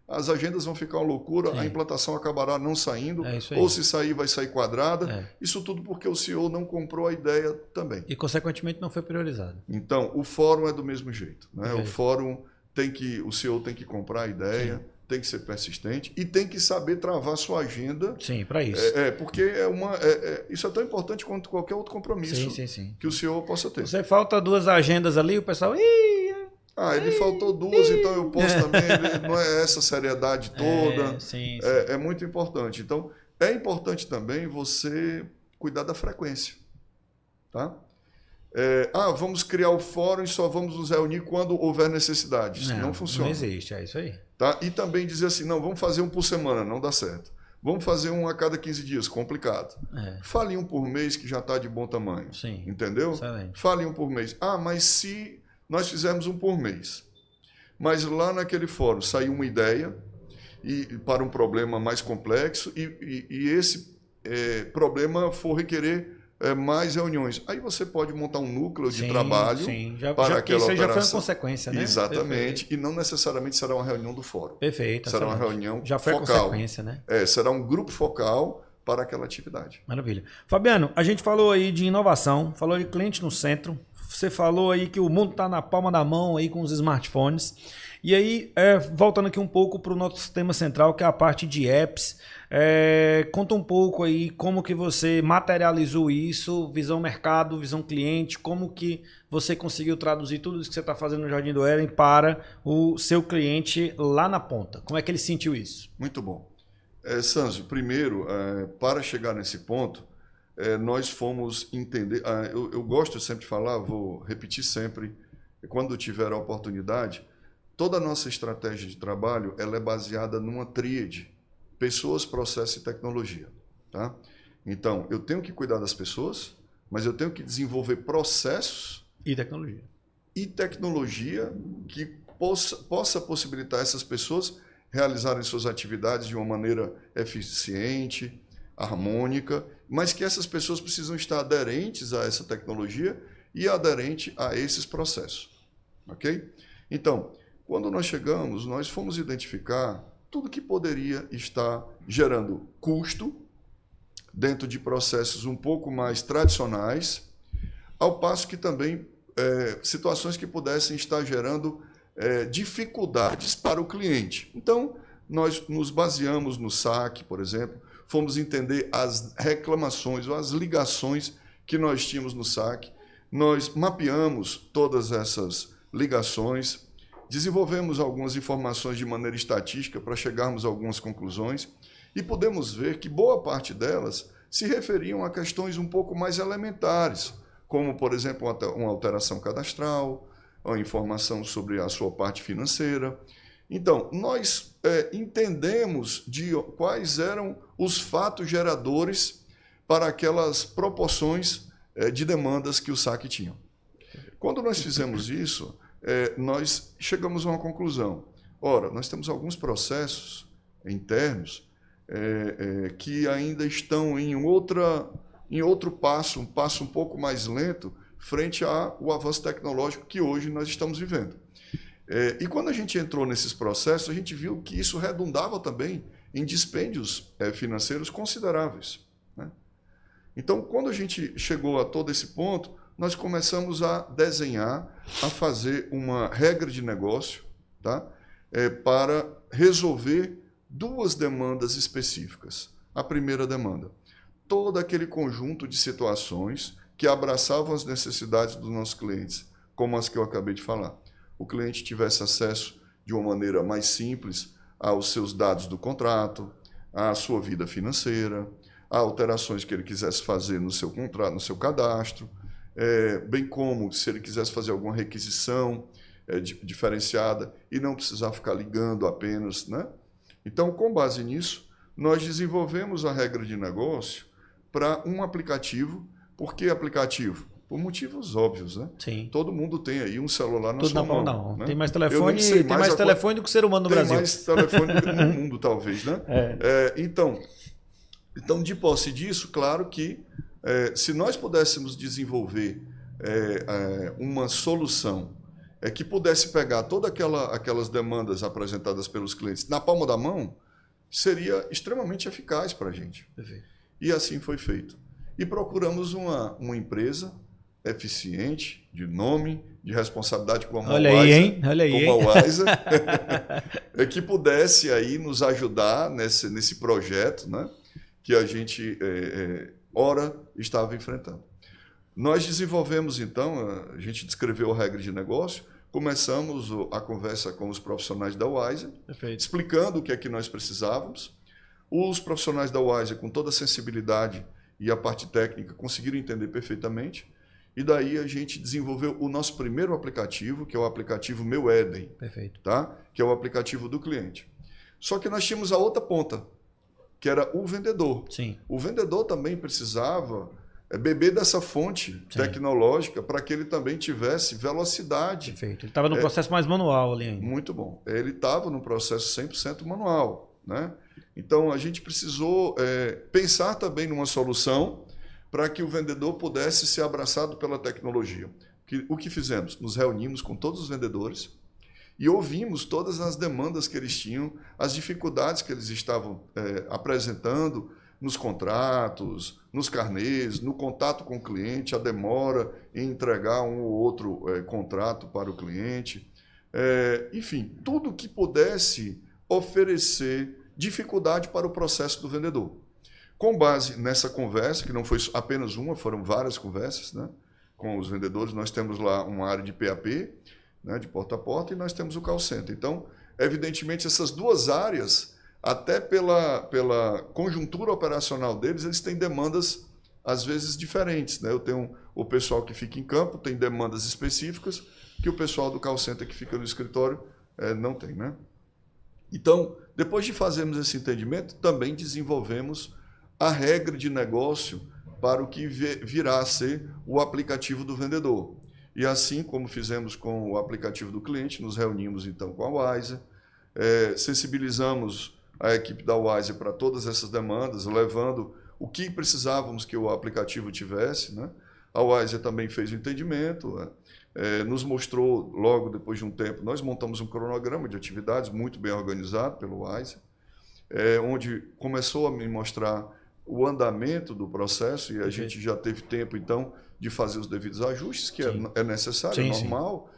as agendas vão ficar uma loucura, a implantação acabará não saindo, ou se sair, vai sair quadrada. Isso tudo porque o CEO não comprou a ideia também. E, consequentemente, não foi priorizado. Então, o fórum é do mesmo jeito. Né? O fórum o CEO tem que comprar a ideia, tem que ser persistente e tem que saber travar sua agenda. Sim, para isso. Porque isso é tão importante quanto qualquer outro compromisso que o CEO possa ter. Você falta 2 agendas ali, o pessoal... ele faltou 2, então eu posso também. Não é essa seriedade toda. É muito importante. Então, é importante também você cuidar da frequência. Tá? Vamos criar o fórum e só vamos nos reunir quando houver necessidade. Isso não funciona. Não existe, é isso aí. Tá? E também dizer assim, não, vamos fazer um por semana, não dá certo. Vamos fazer um a cada 15 dias, complicado. Fale um por mês que já está de bom tamanho. Sim. Entendeu? Excelente. Fale um por mês. Mas se nós fizermos um por mês, mas lá naquele fórum saiu uma ideia para um problema mais complexo e esse problema for requerer mais reuniões. Aí você pode montar um núcleo de trabalho para aquela operação. Isso já foi uma consequência, né? Exatamente. Perfeito. E não necessariamente será uma reunião do fórum. Perfeito. Será uma reunião já foi focal. Consequência, né? Será um grupo focal para aquela atividade. Maravilha. Fabiano, a gente falou aí de inovação, falou de cliente no centro, você falou aí que o mundo está na palma da mão aí com os smartphones. E aí, voltando aqui um pouco para o nosso tema central, que é a parte de apps, conta um pouco aí como que você materializou isso, visão mercado, visão cliente, como que você conseguiu traduzir tudo isso que você está fazendo no Jardim do Éden para o seu cliente lá na ponta. Como é que ele sentiu isso? Muito bom. Sanzio, primeiro, para chegar nesse ponto, nós fomos entender... eu gosto sempre de falar, vou repetir sempre, quando tiver a oportunidade, toda a nossa estratégia de trabalho ela é baseada numa tríade: pessoas, processo e tecnologia. Tá? Então, eu tenho que cuidar das pessoas, mas eu tenho que desenvolver processos e tecnologia que possa possibilitar essas pessoas realizarem suas atividades de uma maneira eficiente, harmônica, mas que essas pessoas precisam estar aderentes a essa tecnologia e aderente a esses processos. Ok? Então, quando nós chegamos, nós fomos identificar tudo que poderia estar gerando custo dentro de processos um pouco mais tradicionais, ao passo que também situações que pudessem estar gerando dificuldades para o cliente. Então, nós nos baseamos no saque, por exemplo, fomos entender as reclamações ou as ligações que nós tínhamos no saque, nós mapeamos todas essas ligações, desenvolvemos algumas informações de maneira estatística para chegarmos a algumas conclusões e podemos ver que boa parte delas se referiam a questões um pouco mais elementares, como, por exemplo, uma alteração cadastral, uma informação sobre a sua parte financeira. Então, nós entendemos quais eram os fatos geradores para aquelas proporções de demandas que o saque tinha. Quando nós fizemos isso, nós chegamos a uma conclusão. Ora, nós temos alguns processos internos que ainda estão em outro passo, um passo um pouco mais lento, frente ao avanço tecnológico que hoje nós estamos vivendo. E quando a gente entrou nesses processos, a gente viu que isso redundava também em dispêndios financeiros consideráveis, né? Então, quando a gente chegou a todo esse ponto, nós começamos a desenhar, a fazer uma regra de negócio, tá? Para resolver duas demandas específicas. A primeira demanda, todo aquele conjunto de situações que abraçavam as necessidades dos nossos clientes, como as que eu acabei de falar. O cliente tivesse acesso de uma maneira mais simples aos seus dados do contrato, à sua vida financeira, a alterações que ele quisesse fazer no seu contrato, no seu cadastro, bem como se ele quisesse fazer alguma requisição diferenciada e não precisar ficar ligando apenas, né? Então, com base nisso, nós desenvolvemos a regra de negócio para um aplicativo. Por que aplicativo? Por motivos óbvios, né? Sim. Todo mundo tem aí um celular na Tudo sua na mão. Não. Né? Tem mais telefone do que ser humano no Brasil. Tem mais telefone no mundo, talvez, né? Então, de posse disso, claro que se nós pudéssemos desenvolver uma solução que pudesse pegar todas aquelas demandas apresentadas pelos clientes na palma da mão, seria extremamente eficaz para a gente. Perfeito. E assim foi feito. E procuramos uma empresa eficiente, de nome, de responsabilidade como a Wiser, que pudesse aí nos ajudar nesse projeto, né, que a gente ora estava enfrentando. Nós desenvolvemos, então, a gente descreveu a regra de negócio, começamos a conversa com os profissionais da Wiser, explicando o que é que nós precisávamos. Os profissionais da Wiser, com toda a sensibilidade e a parte técnica, conseguiram entender perfeitamente. E daí a gente desenvolveu o nosso primeiro aplicativo, que é o aplicativo Meu Éden. Perfeito. Tá? Que é o aplicativo do cliente. Só que nós tínhamos a outra ponta, que era o vendedor. Sim. O vendedor também precisava beber dessa fonte tecnológica para que ele também tivesse velocidade. Perfeito. Ele estava no processo mais manual ali ainda. Muito bom. Ele estava no processo 100% manual, né? Então, a gente precisou pensar também numa solução para que o vendedor pudesse ser abraçado pela tecnologia. O que fizemos? Nos reunimos com todos os vendedores e ouvimos todas as demandas que eles tinham, as dificuldades que eles estavam apresentando nos contratos, nos carnês, no contato com o cliente, a demora em entregar um ou outro contrato para o cliente. Enfim, tudo que pudesse oferecer dificuldade para o processo do vendedor. Com base nessa conversa, que não foi apenas uma, foram várias conversas, né, com os vendedores, nós temos lá uma área de PAP, né, de porta a porta, e nós temos o call center. Então, evidentemente, essas duas áreas, até pela conjuntura operacional deles, eles têm demandas, às vezes, diferentes. Né? Eu tenho o pessoal que fica em campo, tem demandas específicas, que o pessoal do call center que fica no escritório não tem. Né? Então, depois de fazermos esse entendimento, também desenvolvemos a regra de negócio para o que virá a ser o aplicativo do vendedor. E assim como fizemos com o aplicativo do cliente, nos reunimos então com a Wiser, sensibilizamos a equipe da Wiser para todas essas demandas, levando o que precisávamos que o aplicativo tivesse. Né? A Wiser também fez o entendimento, nos mostrou logo depois de um tempo, nós montamos um cronograma de atividades muito bem organizado pelo Wiser, onde começou a me mostrar o andamento do processo, e a gente já teve tempo, então, de fazer os devidos ajustes, que é necessário, é normal.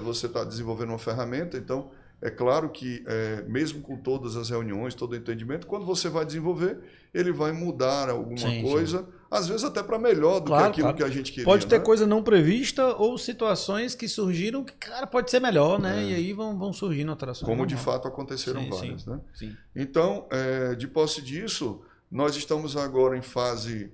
Você está desenvolvendo uma ferramenta, então, é claro que, mesmo com todas as reuniões, todo o entendimento, quando você vai desenvolver, ele vai mudar alguma coisa, às vezes até para melhor do que aquilo que a gente queria. Pode ter coisa não prevista ou situações que surgiram que, cara, pode ser melhor, né? E aí vão surgindo alterações. Como de fato aconteceram várias. Né? Então, de posse disso, nós estamos agora em fase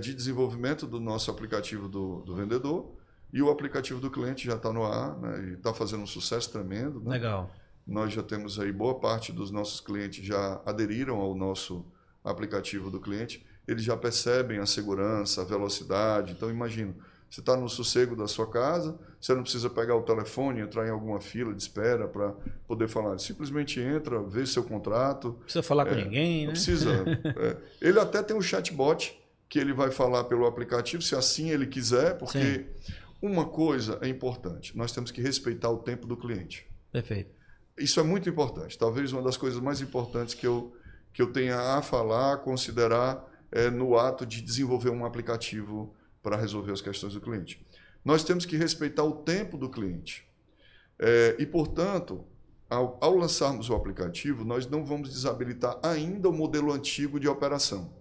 de desenvolvimento do nosso aplicativo do vendedor, e o aplicativo do cliente já está no ar, né, e está fazendo um sucesso tremendo. Né? Legal. Nós já temos aí boa parte dos nossos clientes já aderiram ao nosso aplicativo do cliente, eles já percebem a segurança, a velocidade. Então, imagina, você está no sossego da sua casa, você não precisa pegar o telefone, entrar em alguma fila de espera para poder falar. Simplesmente entra, vê seu contrato. Não precisa falar com ninguém, né? Não precisa. Ele até tem um chatbot que ele vai falar pelo aplicativo, se assim ele quiser, porque uma coisa é importante, nós temos que respeitar o tempo do cliente. Perfeito. Isso é muito importante. Talvez uma das coisas mais importantes que eu tenha a falar, a considerar, no ato de desenvolver um aplicativo para resolver as questões do cliente. Nós temos que respeitar o tempo do cliente. E, portanto, ao lançarmos o aplicativo, nós não vamos desabilitar ainda o modelo antigo de operação,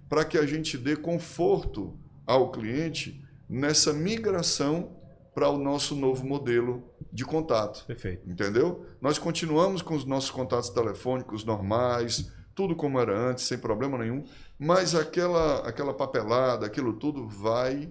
para que a gente dê conforto ao cliente nessa migração para o nosso novo modelo de contato. Perfeito. Entendeu? Nós continuamos com os nossos contatos telefônicos normais, tudo como era antes, sem problema nenhum, mas aquela papelada, aquilo tudo vai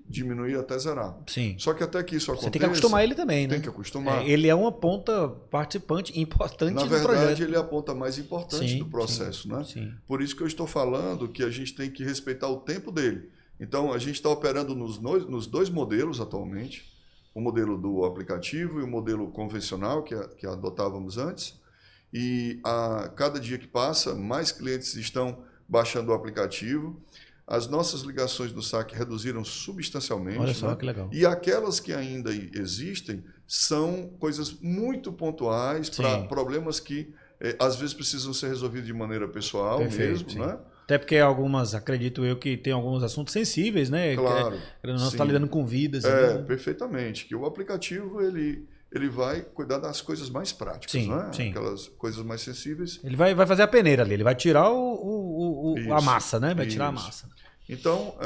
diminuir até zerar. Sim. Só que até que isso aconteça... Você tem que acostumar ele também, né? Tem que acostumar. Ele é uma ponta participante importante do projeto. Na verdade, ele é a ponta mais importante do processo, né? Sim. Por isso que eu estou falando que a gente tem que respeitar o tempo dele. Então, a gente está operando nos dois modelos atualmente, o modelo do aplicativo e o modelo convencional, que adotávamos antes. E a cada dia que passa, mais clientes estão baixando o aplicativo. As nossas ligações do saque reduziram substancialmente. Olha só, né? que legal. E aquelas que ainda existem são coisas muito pontuais para problemas que às vezes precisam ser resolvidos de maneira pessoal. Perfeito, mesmo. Né? Até porque algumas, acredito eu, que tem alguns assuntos sensíveis, né? Claro. Nós está lidando com vidas. Perfeitamente. Que o aplicativo ele vai cuidar das coisas mais práticas, né? Aquelas coisas mais sensíveis. Ele vai fazer a peneira ali, ele vai tirar a massa, né? Vai tirar a massa. Então,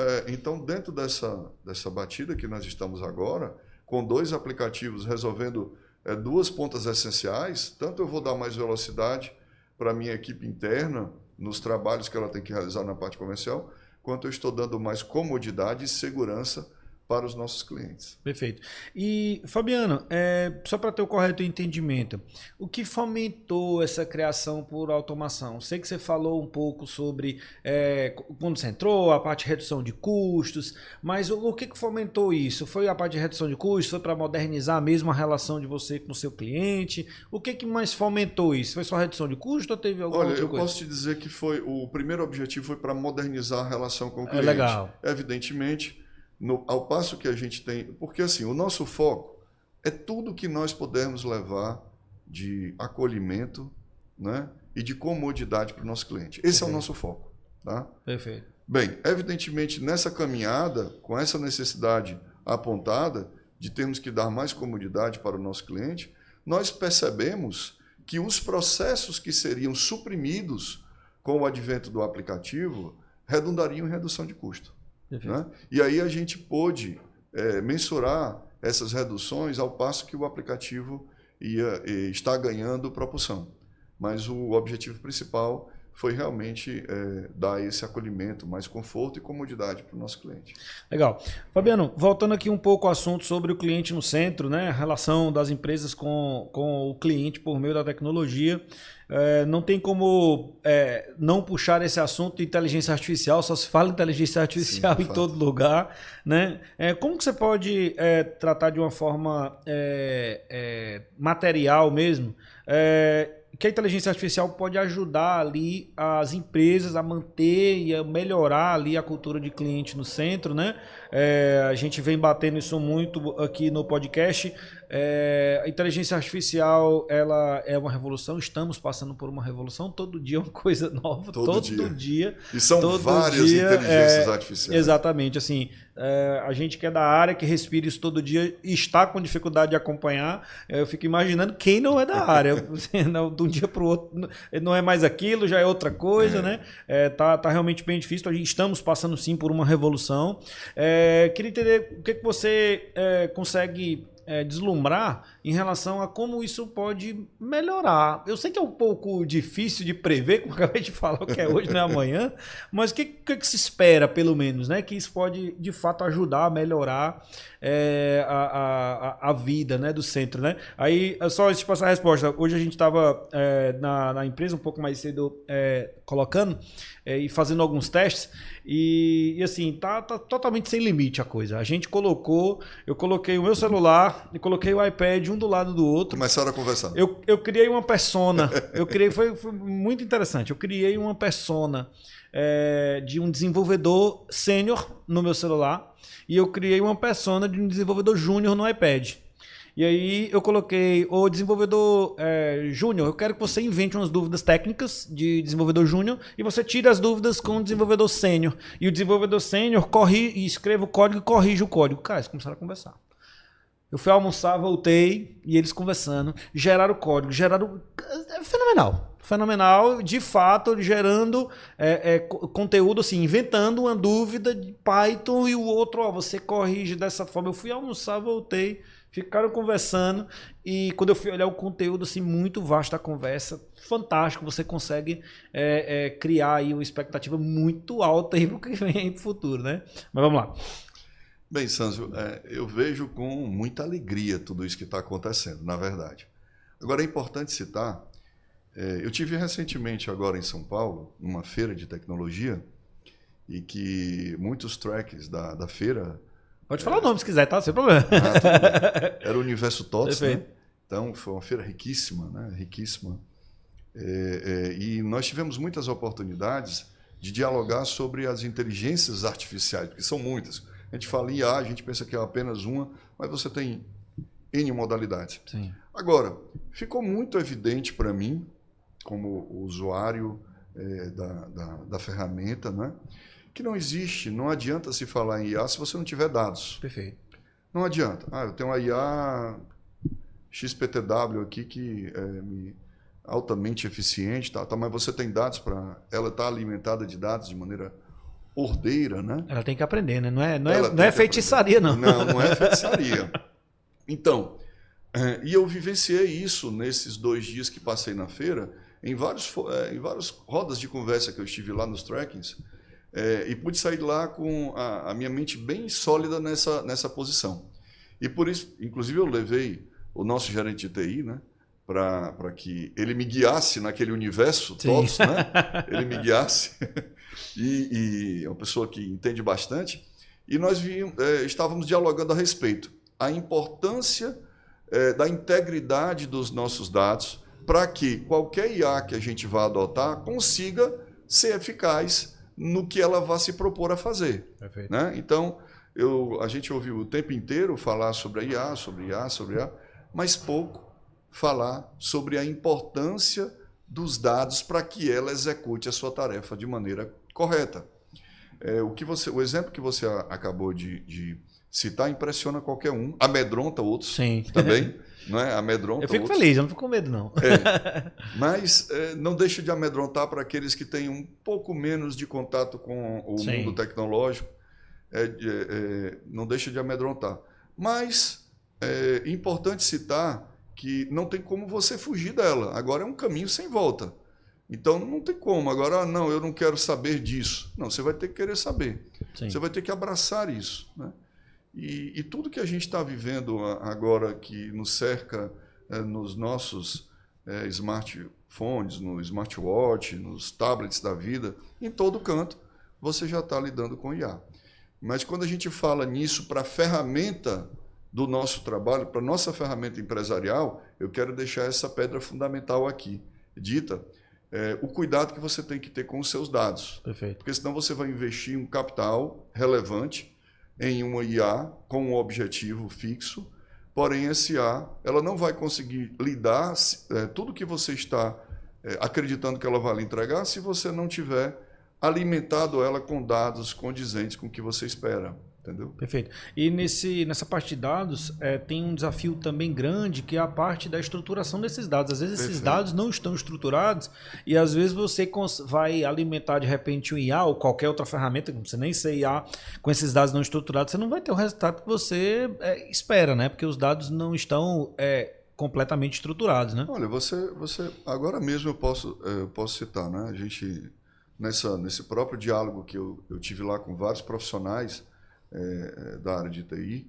dentro dessa batida que nós estamos agora, com dois aplicativos resolvendo duas pontas essenciais, tanto eu vou dar mais velocidade para a minha equipe interna, nos trabalhos que ela tem que realizar na parte comercial, quanto eu estou dando mais comodidade e segurança para os nossos clientes. Perfeito. E, Fabiano, só para ter o correto entendimento, o que fomentou essa criação por automação? Sei que você falou um pouco sobre quando você entrou, a parte de redução de custos, mas o que fomentou isso? Foi a parte de redução de custos? Foi para modernizar mesmo a relação de você com o seu cliente? O que mais fomentou isso? Foi só redução de custo ou teve alguma outra coisa? Olha, eu posso te dizer que o primeiro objetivo foi para modernizar a relação com o cliente. Legal. Evidentemente, ao passo que a gente tem... Porque assim, o nosso foco é tudo que nós pudermos levar de acolhimento, né, e de comodidade para o nosso cliente. Esse é o nosso foco. Tá? Perfeito. Bem, evidentemente, nessa caminhada, com essa necessidade apontada de termos que dar mais comodidade para o nosso cliente, nós percebemos que os processos que seriam suprimidos com o advento do aplicativo redundariam em redução de custo. Né? E aí a gente pôde mensurar essas reduções ao passo que o aplicativo está ganhando propulsão. Mas o objetivo principal foi realmente dar esse acolhimento, mais conforto e comodidade para o nosso cliente. Legal. Fabiano, voltando aqui um pouco ao assunto sobre o cliente no centro, né? A relação das empresas com o cliente por meio da tecnologia. Não tem como não puxar esse assunto de inteligência artificial, só se fala em inteligência artificial. Sim, em todo lugar. Né? Como que você pode tratar de uma forma material mesmo? Que a inteligência artificial pode ajudar ali as empresas a manter e a melhorar ali a cultura de cliente no centro, né? A gente vem batendo isso muito aqui no podcast. A inteligência artificial, ela é uma revolução, estamos passando por uma revolução, todo dia é uma coisa nova, todo dia. E são várias inteligências artificiais. Exatamente, assim, a gente que é da área, que respira isso todo dia, está com dificuldade de acompanhar. Eu fico imaginando quem não é da área, de um dia para o outro, não é mais aquilo, já é outra coisa, né? Tá realmente bem difícil, estamos passando sim por uma revolução. Queria entender o que você consegue deslumbrar em relação a como isso pode melhorar. Eu sei que é um pouco difícil de prever, como eu acabei de falar, o que é hoje, não é amanhã, mas o que se espera, pelo menos, né? Que isso pode, de fato, ajudar a melhorar a vida, né, do centro, né? Aí, só antes de passar a resposta, hoje a gente estava na empresa um pouco mais cedo colocando e fazendo alguns testes e assim, tá totalmente sem limite a coisa. A gente eu coloquei o meu celular e coloquei o iPad um do lado do outro. Começaram a conversar. Eu criei uma persona. Foi muito interessante. Eu criei uma persona de um desenvolvedor sênior no meu celular e eu criei uma persona de um desenvolvedor júnior no iPad. E aí eu coloquei o desenvolvedor júnior, eu quero que você invente umas dúvidas técnicas de desenvolvedor júnior e você tire as dúvidas com o desenvolvedor sênior. E o desenvolvedor sênior escreva o código e corrige o código. Cara, eles começaram a conversar. Eu fui almoçar, voltei e eles conversando, geraram o código, fenomenal, de fato, gerando conteúdo, assim, inventando uma dúvida de Python e o outro, você corrige dessa forma. Eu fui almoçar, voltei, ficaram conversando e quando eu fui olhar o conteúdo, assim, muito vasto a conversa, fantástico, você consegue criar aí uma expectativa muito alta aí para o que vem para o futuro, né? Mas vamos lá. Bem, Sanzio, eu vejo com muita alegria tudo isso que está acontecendo, na verdade. Agora, é importante citar, eu tive recentemente agora em São Paulo, numa feira de tecnologia, e que muitos tracks da feira... Pode falar o nome se quiser, tá? Sem problema. Tudo bem. Era o Universo TOTS, né? Então, foi uma feira riquíssima, né? Riquíssima. E nós tivemos muitas oportunidades de dialogar sobre as inteligências artificiais, porque são muitas. A gente fala em IA, a gente pensa que é apenas uma, mas você tem N modalidades. Sim. Agora, ficou muito evidente para mim, como usuário da ferramenta, né, que não adianta se falar em IA se você não tiver dados. Perfeito. Não adianta. Eu tenho uma IA XPTW aqui que altamente eficiente, mas você tem dados para ela estar alimentada de dados de maneira ordeira, né? Ela tem que aprender, né? Não é feitiçaria, não. Não é feitiçaria. Então, e eu vivenciei isso nesses 2 dias que passei na feira, em várias rodas de conversa que eu estive lá nos trackings, e pude sair de lá com a minha mente bem sólida nessa posição. E por isso, inclusive, eu levei o nosso gerente de TI, né? Para que ele me guiasse naquele universo todos, né? Ele me guiasse. E é uma pessoa que entende bastante. E nós estávamos dialogando a respeito a importância da integridade dos nossos dados para que qualquer IA que a gente vá adotar consiga ser eficaz no que ela vá se propor a fazer. Perfeito. Né? Então, a gente ouviu o tempo inteiro falar sobre a IA, sobre IA, mas pouco falar sobre a importância dos dados para que ela execute a sua tarefa de maneira correta. O exemplo que você acabou de citar impressiona qualquer um, amedronta outros também, não é? Amedronta eu fico outros. feliz, eu não fico com medo, não. Mas não deixa de amedrontar para aqueles que têm um pouco menos de contato com o mundo tecnológico, não deixa de amedrontar. Mas é importante citar que não tem como você fugir dela, agora é um caminho sem volta. Então, não tem como. Agora, não, eu não quero saber disso. Não, você vai ter que querer saber. Sim. Você vai ter que abraçar isso. Né? E tudo que a gente está vivendo agora, que nos cerca nos nossos smartphones, no smartwatch, nos tablets da vida, em todo canto, você já está lidando com IA. Mas quando a gente fala nisso para a ferramenta do nosso trabalho, para a nossa ferramenta empresarial, eu quero deixar essa pedra fundamental aqui, dita. O cuidado que você tem que ter com os seus dados. Perfeito. Porque senão você vai investir um capital relevante em uma IA com um objetivo fixo, porém essa IA ela não vai conseguir lidar tudo que você está acreditando que ela vai lhe entregar se você não tiver alimentado ela com dados condizentes com o que você espera. Entendeu? Perfeito. E nessa parte de dados, tem um desafio também grande, que é a parte da estruturação desses dados. Às vezes esses dados não estão estruturados e às vezes você vai alimentar de repente um IA ou qualquer outra ferramenta, que você nem sei IA, com esses dados não estruturados, você não vai ter o resultado que você espera, né? Porque os dados não estão completamente estruturados, né? Olha, você agora mesmo eu posso citar, né? A gente, nesse próprio diálogo que eu tive lá com vários profissionais da área de TI,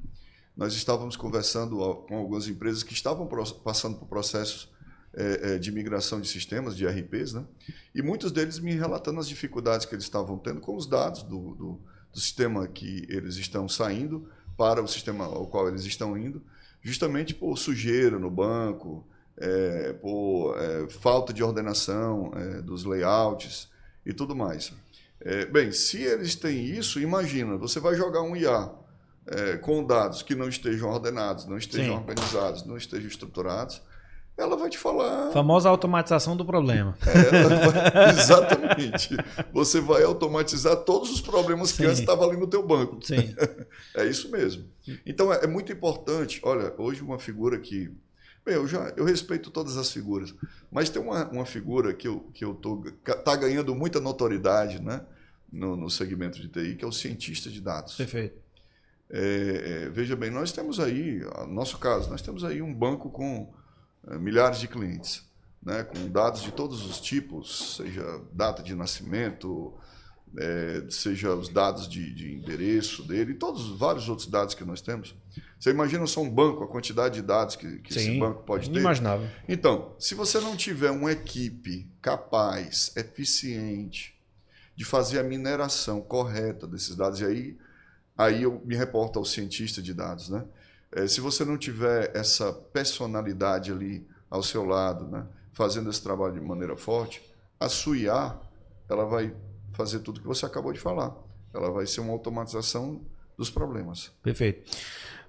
nós estávamos conversando com algumas empresas que estavam passando por processos de migração de sistemas, de ERPs, né? E muitos deles me relatando as dificuldades que eles estavam tendo com os dados do sistema que eles estão saindo para o sistema ao qual eles estão indo, justamente por sujeira no banco, por falta de ordenação dos layouts e tudo mais. Bem, se eles têm isso, imagina, você vai jogar um IA com dados que não estejam ordenados, não estejam organizados, não estejam estruturados, ela vai te falar... A famosa automatização do problema. Exatamente. Você vai automatizar todos os problemas que antes estavam ali no teu banco. Sim. É isso mesmo. Então, é muito importante, olha, hoje uma figura que... Bem, eu respeito todas as figuras, mas tem uma figura que tá ganhando muita notoriedade, né, no segmento de TI, que é o cientista de dados. Perfeito. Veja bem, nós temos aí, no nosso caso, nós temos aí um banco com milhares de clientes, né, com dados de todos os tipos, seja data de nascimento, seja os dados de endereço dele, e todos os vários outros dados que nós temos. Você imagina só um banco, a quantidade de dados que esse banco pode ter? Inimaginável. Então, se você não tiver uma equipe capaz, eficiente, de fazer a mineração correta desses dados, e aí eu me reporto ao cientista de dados, né? Se você não tiver essa personalidade ali ao seu lado, né, fazendo esse trabalho de maneira forte, a sua IA, ela vai fazer tudo que você acabou de falar. Ela vai ser uma automatização dos problemas. Perfeito.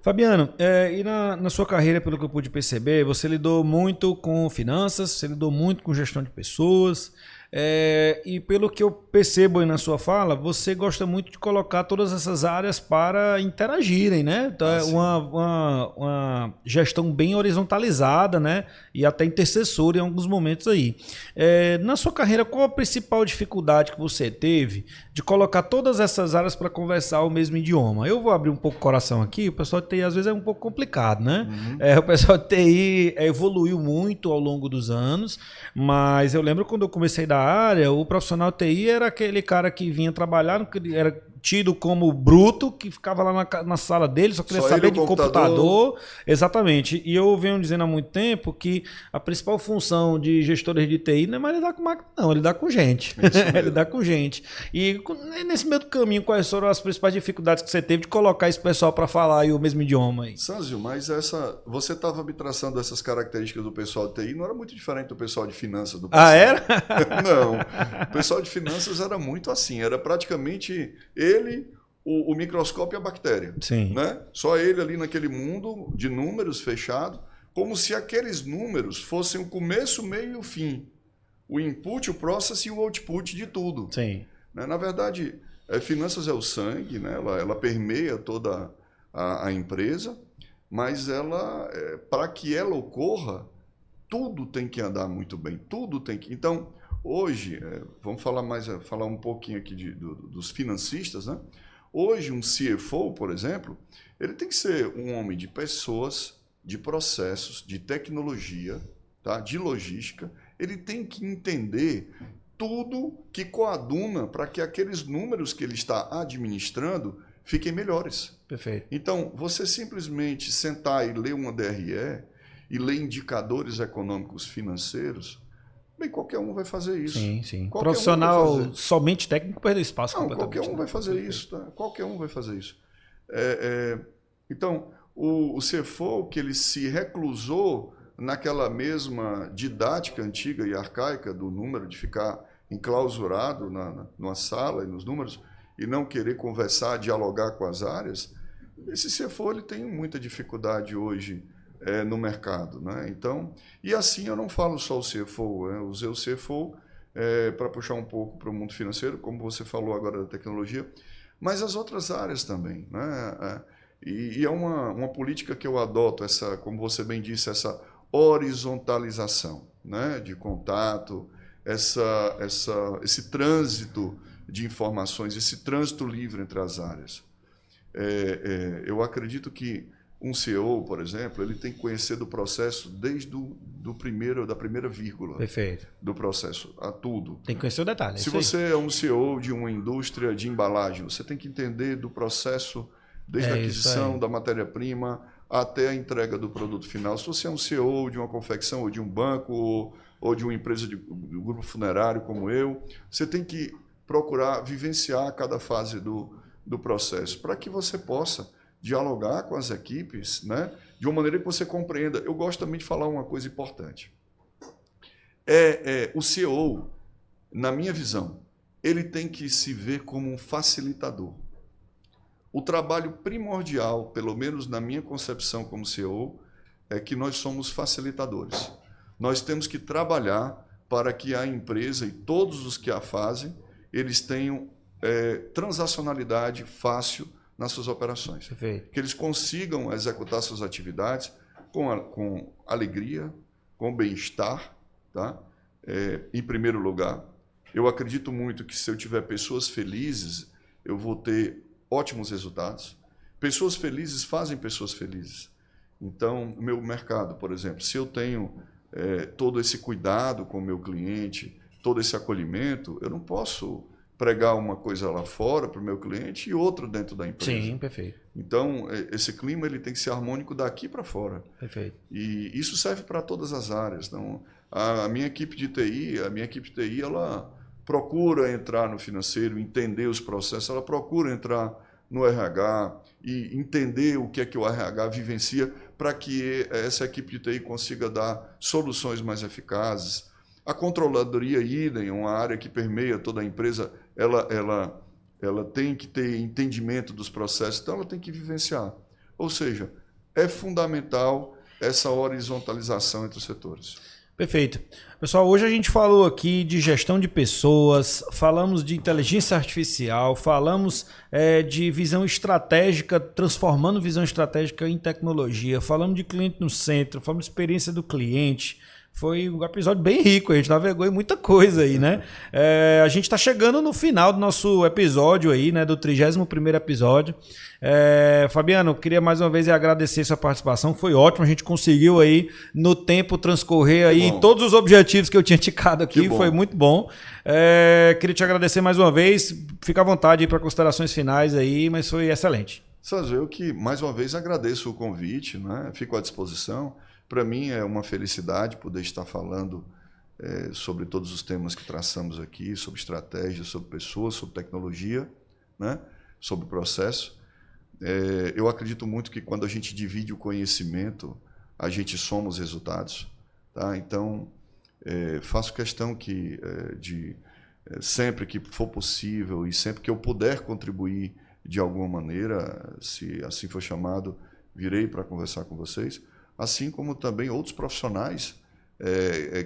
Fabiano, e na sua carreira, pelo que eu pude perceber, você lidou muito com finanças, você lidou muito com gestão de pessoas, e pelo que eu percebo aí na sua fala, você gosta muito de colocar todas essas áreas para interagirem, né? Então, uma gestão bem horizontalizada, né? E até intercessora em alguns momentos aí. Na sua carreira, qual a principal dificuldade que você teve de colocar todas essas áreas para conversar o mesmo idioma? Eu vou abrir um pouco o coração aqui, o pessoal de TI às vezes é um pouco complicado, né? O pessoal de TI evoluiu muito ao longo dos anos, mas eu lembro quando eu comecei da área, o profissional TI era aquele cara que vinha trabalhar, era tido como bruto, que ficava lá na sala dele, só queria saber de computador. Exatamente. E eu venho dizendo há muito tempo que a principal função de gestores de TI não é mais lidar com máquina, não, é lidar com gente. É lidar com gente. E nesse meio do caminho, quais foram as principais dificuldades que você teve de colocar esse pessoal para falar aí o mesmo idioma aí? Sanzio, mas você estava me traçando essas características do pessoal de TI, não era muito diferente do pessoal de finanças do passado. Ah, era? Não. O pessoal de finanças era muito assim, era praticamente ele, o microscópio e a bactéria. Sim. Né? Só ele ali naquele mundo de números fechado, como se aqueles números fossem o começo, meio e o fim. O input, o process e o output de tudo. Sim. né? Na verdade, finanças é o sangue, né? Ela permeia toda a empresa, mas para que ela ocorra, tudo tem que andar muito bem, tudo tem que... Então, hoje, vamos falar um pouquinho aqui dos financistas, né? Hoje, um CFO, por exemplo, ele tem que ser um homem de pessoas, de processos, de tecnologia, tá? De logística. Ele tem que entender tudo que coaduna para que aqueles números que ele está administrando fiquem melhores. Perfeito. Então, você simplesmente sentar e ler uma DRE e ler indicadores econômicos financeiros, bem, qualquer um vai fazer isso. Sim, sim. Qualquer Profissional somente técnico perdeu espaço. Não, qualquer um vai fazer isso. Tá? Qualquer um vai fazer isso. Então, o CFO, que ele se reclusou naquela mesma didática antiga e arcaica do número, de ficar enclausurado numa sala e nos números, e não querer conversar, dialogar com as áreas, esse CFO ele tem muita dificuldade hoje no mercado, né? Então, e assim eu não falo só o CFO, eu usei o CFO para puxar um pouco para o mundo financeiro, como você falou agora da tecnologia, mas as outras áreas também, né? E é uma política que eu adoto, como você bem disse, essa horizontalização, né? De contato, esse trânsito de informações, esse trânsito livre entre as áreas. Eu acredito que um CEO, por exemplo, ele tem que conhecer do processo desde da primeira vírgula. Perfeito. Do processo, a tudo. Tem que conhecer o detalhe. Se você é um CEO de uma indústria de embalagem, você tem que entender do processo, desde a aquisição da matéria-prima até a entrega do produto final. Se você é um CEO de uma confecção ou de um banco ou de uma empresa do grupo funerário como eu, você tem que procurar vivenciar cada fase do processo para que você possa dialogar com as equipes, né, de uma maneira que você compreenda. Eu gosto também de falar uma coisa importante. O CEO, na minha visão, ele tem que se ver como um facilitador. O trabalho primordial, pelo menos na minha concepção como CEO, é que nós somos facilitadores. Nós temos que trabalhar para que a empresa e todos os que a fazem, eles tenham transacionalidade fácil nas suas operações. Perfeito. Que eles consigam executar suas atividades com alegria, com bem-estar, tá? Em primeiro lugar. Eu acredito muito que se eu tiver pessoas felizes, eu vou ter ótimos resultados. Pessoas felizes fazem pessoas felizes. Então, o meu mercado, por exemplo, se eu tenho todo esse cuidado com o meu cliente, todo esse acolhimento, eu não posso pregar uma coisa lá fora para o meu cliente e outra dentro da empresa. Sim, perfeito. Então, esse clima ele tem que ser harmônico daqui para fora. Perfeito. E isso serve para todas as áreas. Então, a minha equipe de TI, ela procura entrar no financeiro, entender os processos, ela procura entrar no RH e entender o que é que o RH vivencia para que essa equipe de TI consiga dar soluções mais eficazes. A controladoria idem, uma área que permeia toda a empresa, ela tem que ter entendimento dos processos, então ela tem que vivenciar. Ou seja, é fundamental essa horizontalização entre os setores. Perfeito. Pessoal, hoje a gente falou aqui de gestão de pessoas, falamos de inteligência artificial, falamos de visão estratégica, transformando visão estratégica em tecnologia, falamos de cliente no centro, falamos de experiência do cliente. Foi um episódio bem rico, a gente navegou em muita coisa aí, né? A gente está chegando no final do nosso episódio aí, né? Do 31º episódio. Fabiano, queria mais uma vez agradecer sua participação, foi ótimo, a gente conseguiu aí no tempo transcorrer aí todos os objetivos que eu tinha ticado aqui, foi muito bom. Queria te agradecer mais uma vez, fica à vontade para considerações finais aí, mas foi excelente. Sérgio, eu que mais uma vez agradeço o convite, né? Fico à disposição. Para mim é uma felicidade poder estar falando sobre todos os temas que traçamos aqui, sobre estratégia, sobre pessoas, sobre tecnologia, né? Sobre processo. Eu acredito muito que quando a gente divide o conhecimento, a gente soma os resultados. Tá? Então, faço questão de sempre que for possível e sempre que eu puder contribuir de alguma maneira, se assim for chamado, virei para conversar com vocês. Assim como também outros profissionais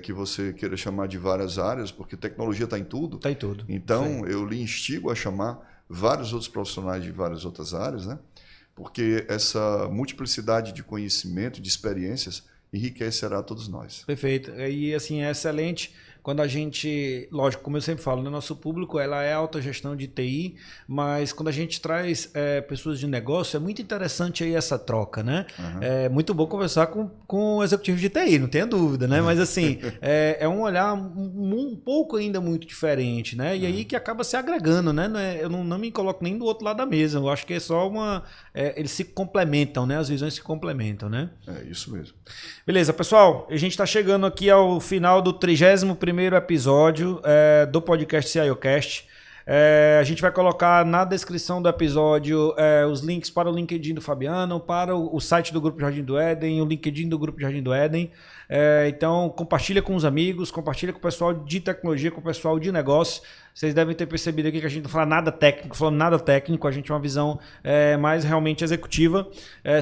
que você queira chamar de várias áreas, porque tecnologia está em tudo. Está em tudo. Então, Sim. eu lhe instigo a chamar vários outros profissionais de várias outras áreas, né? Porque essa multiplicidade de conhecimento, de experiências, enriquecerá todos nós. Perfeito. E assim, é excelente quando a gente, lógico, como eu sempre falo, no nosso público ela é alta gestão de TI, mas quando a gente traz pessoas de negócio, é muito interessante aí essa troca, né? Uhum. É muito bom conversar com executivos de TI, não tenha dúvida, né? Mas assim, é um olhar um pouco ainda muito diferente, né? E aí que acaba se agregando, né? Eu não me coloco nem do outro lado da mesa, eu acho que é só eles se complementam, né? As visões se complementam, né? É isso mesmo. Beleza, pessoal, a gente está chegando aqui ao final do 31º episódio do podcast CIOcast. A gente vai colocar na descrição do episódio os links para o LinkedIn do Fabiano, para o site do Grupo Jardim do Éden, o LinkedIn do Grupo Jardim do Éden. Então, compartilha com os amigos, compartilha com o pessoal de tecnologia, com o pessoal de negócio. Vocês devem ter percebido aqui que a gente não fala nada técnico, falando nada técnico, a gente tem uma visão mais realmente executiva.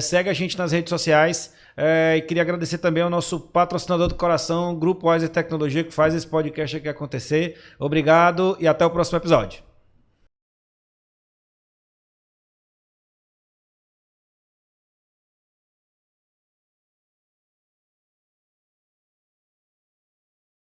Segue a gente nas redes sociais. E queria agradecer também ao nosso patrocinador do coração, Grupo Wiser Tecnologia, que faz esse podcast aqui acontecer. Obrigado e até o próximo episódio.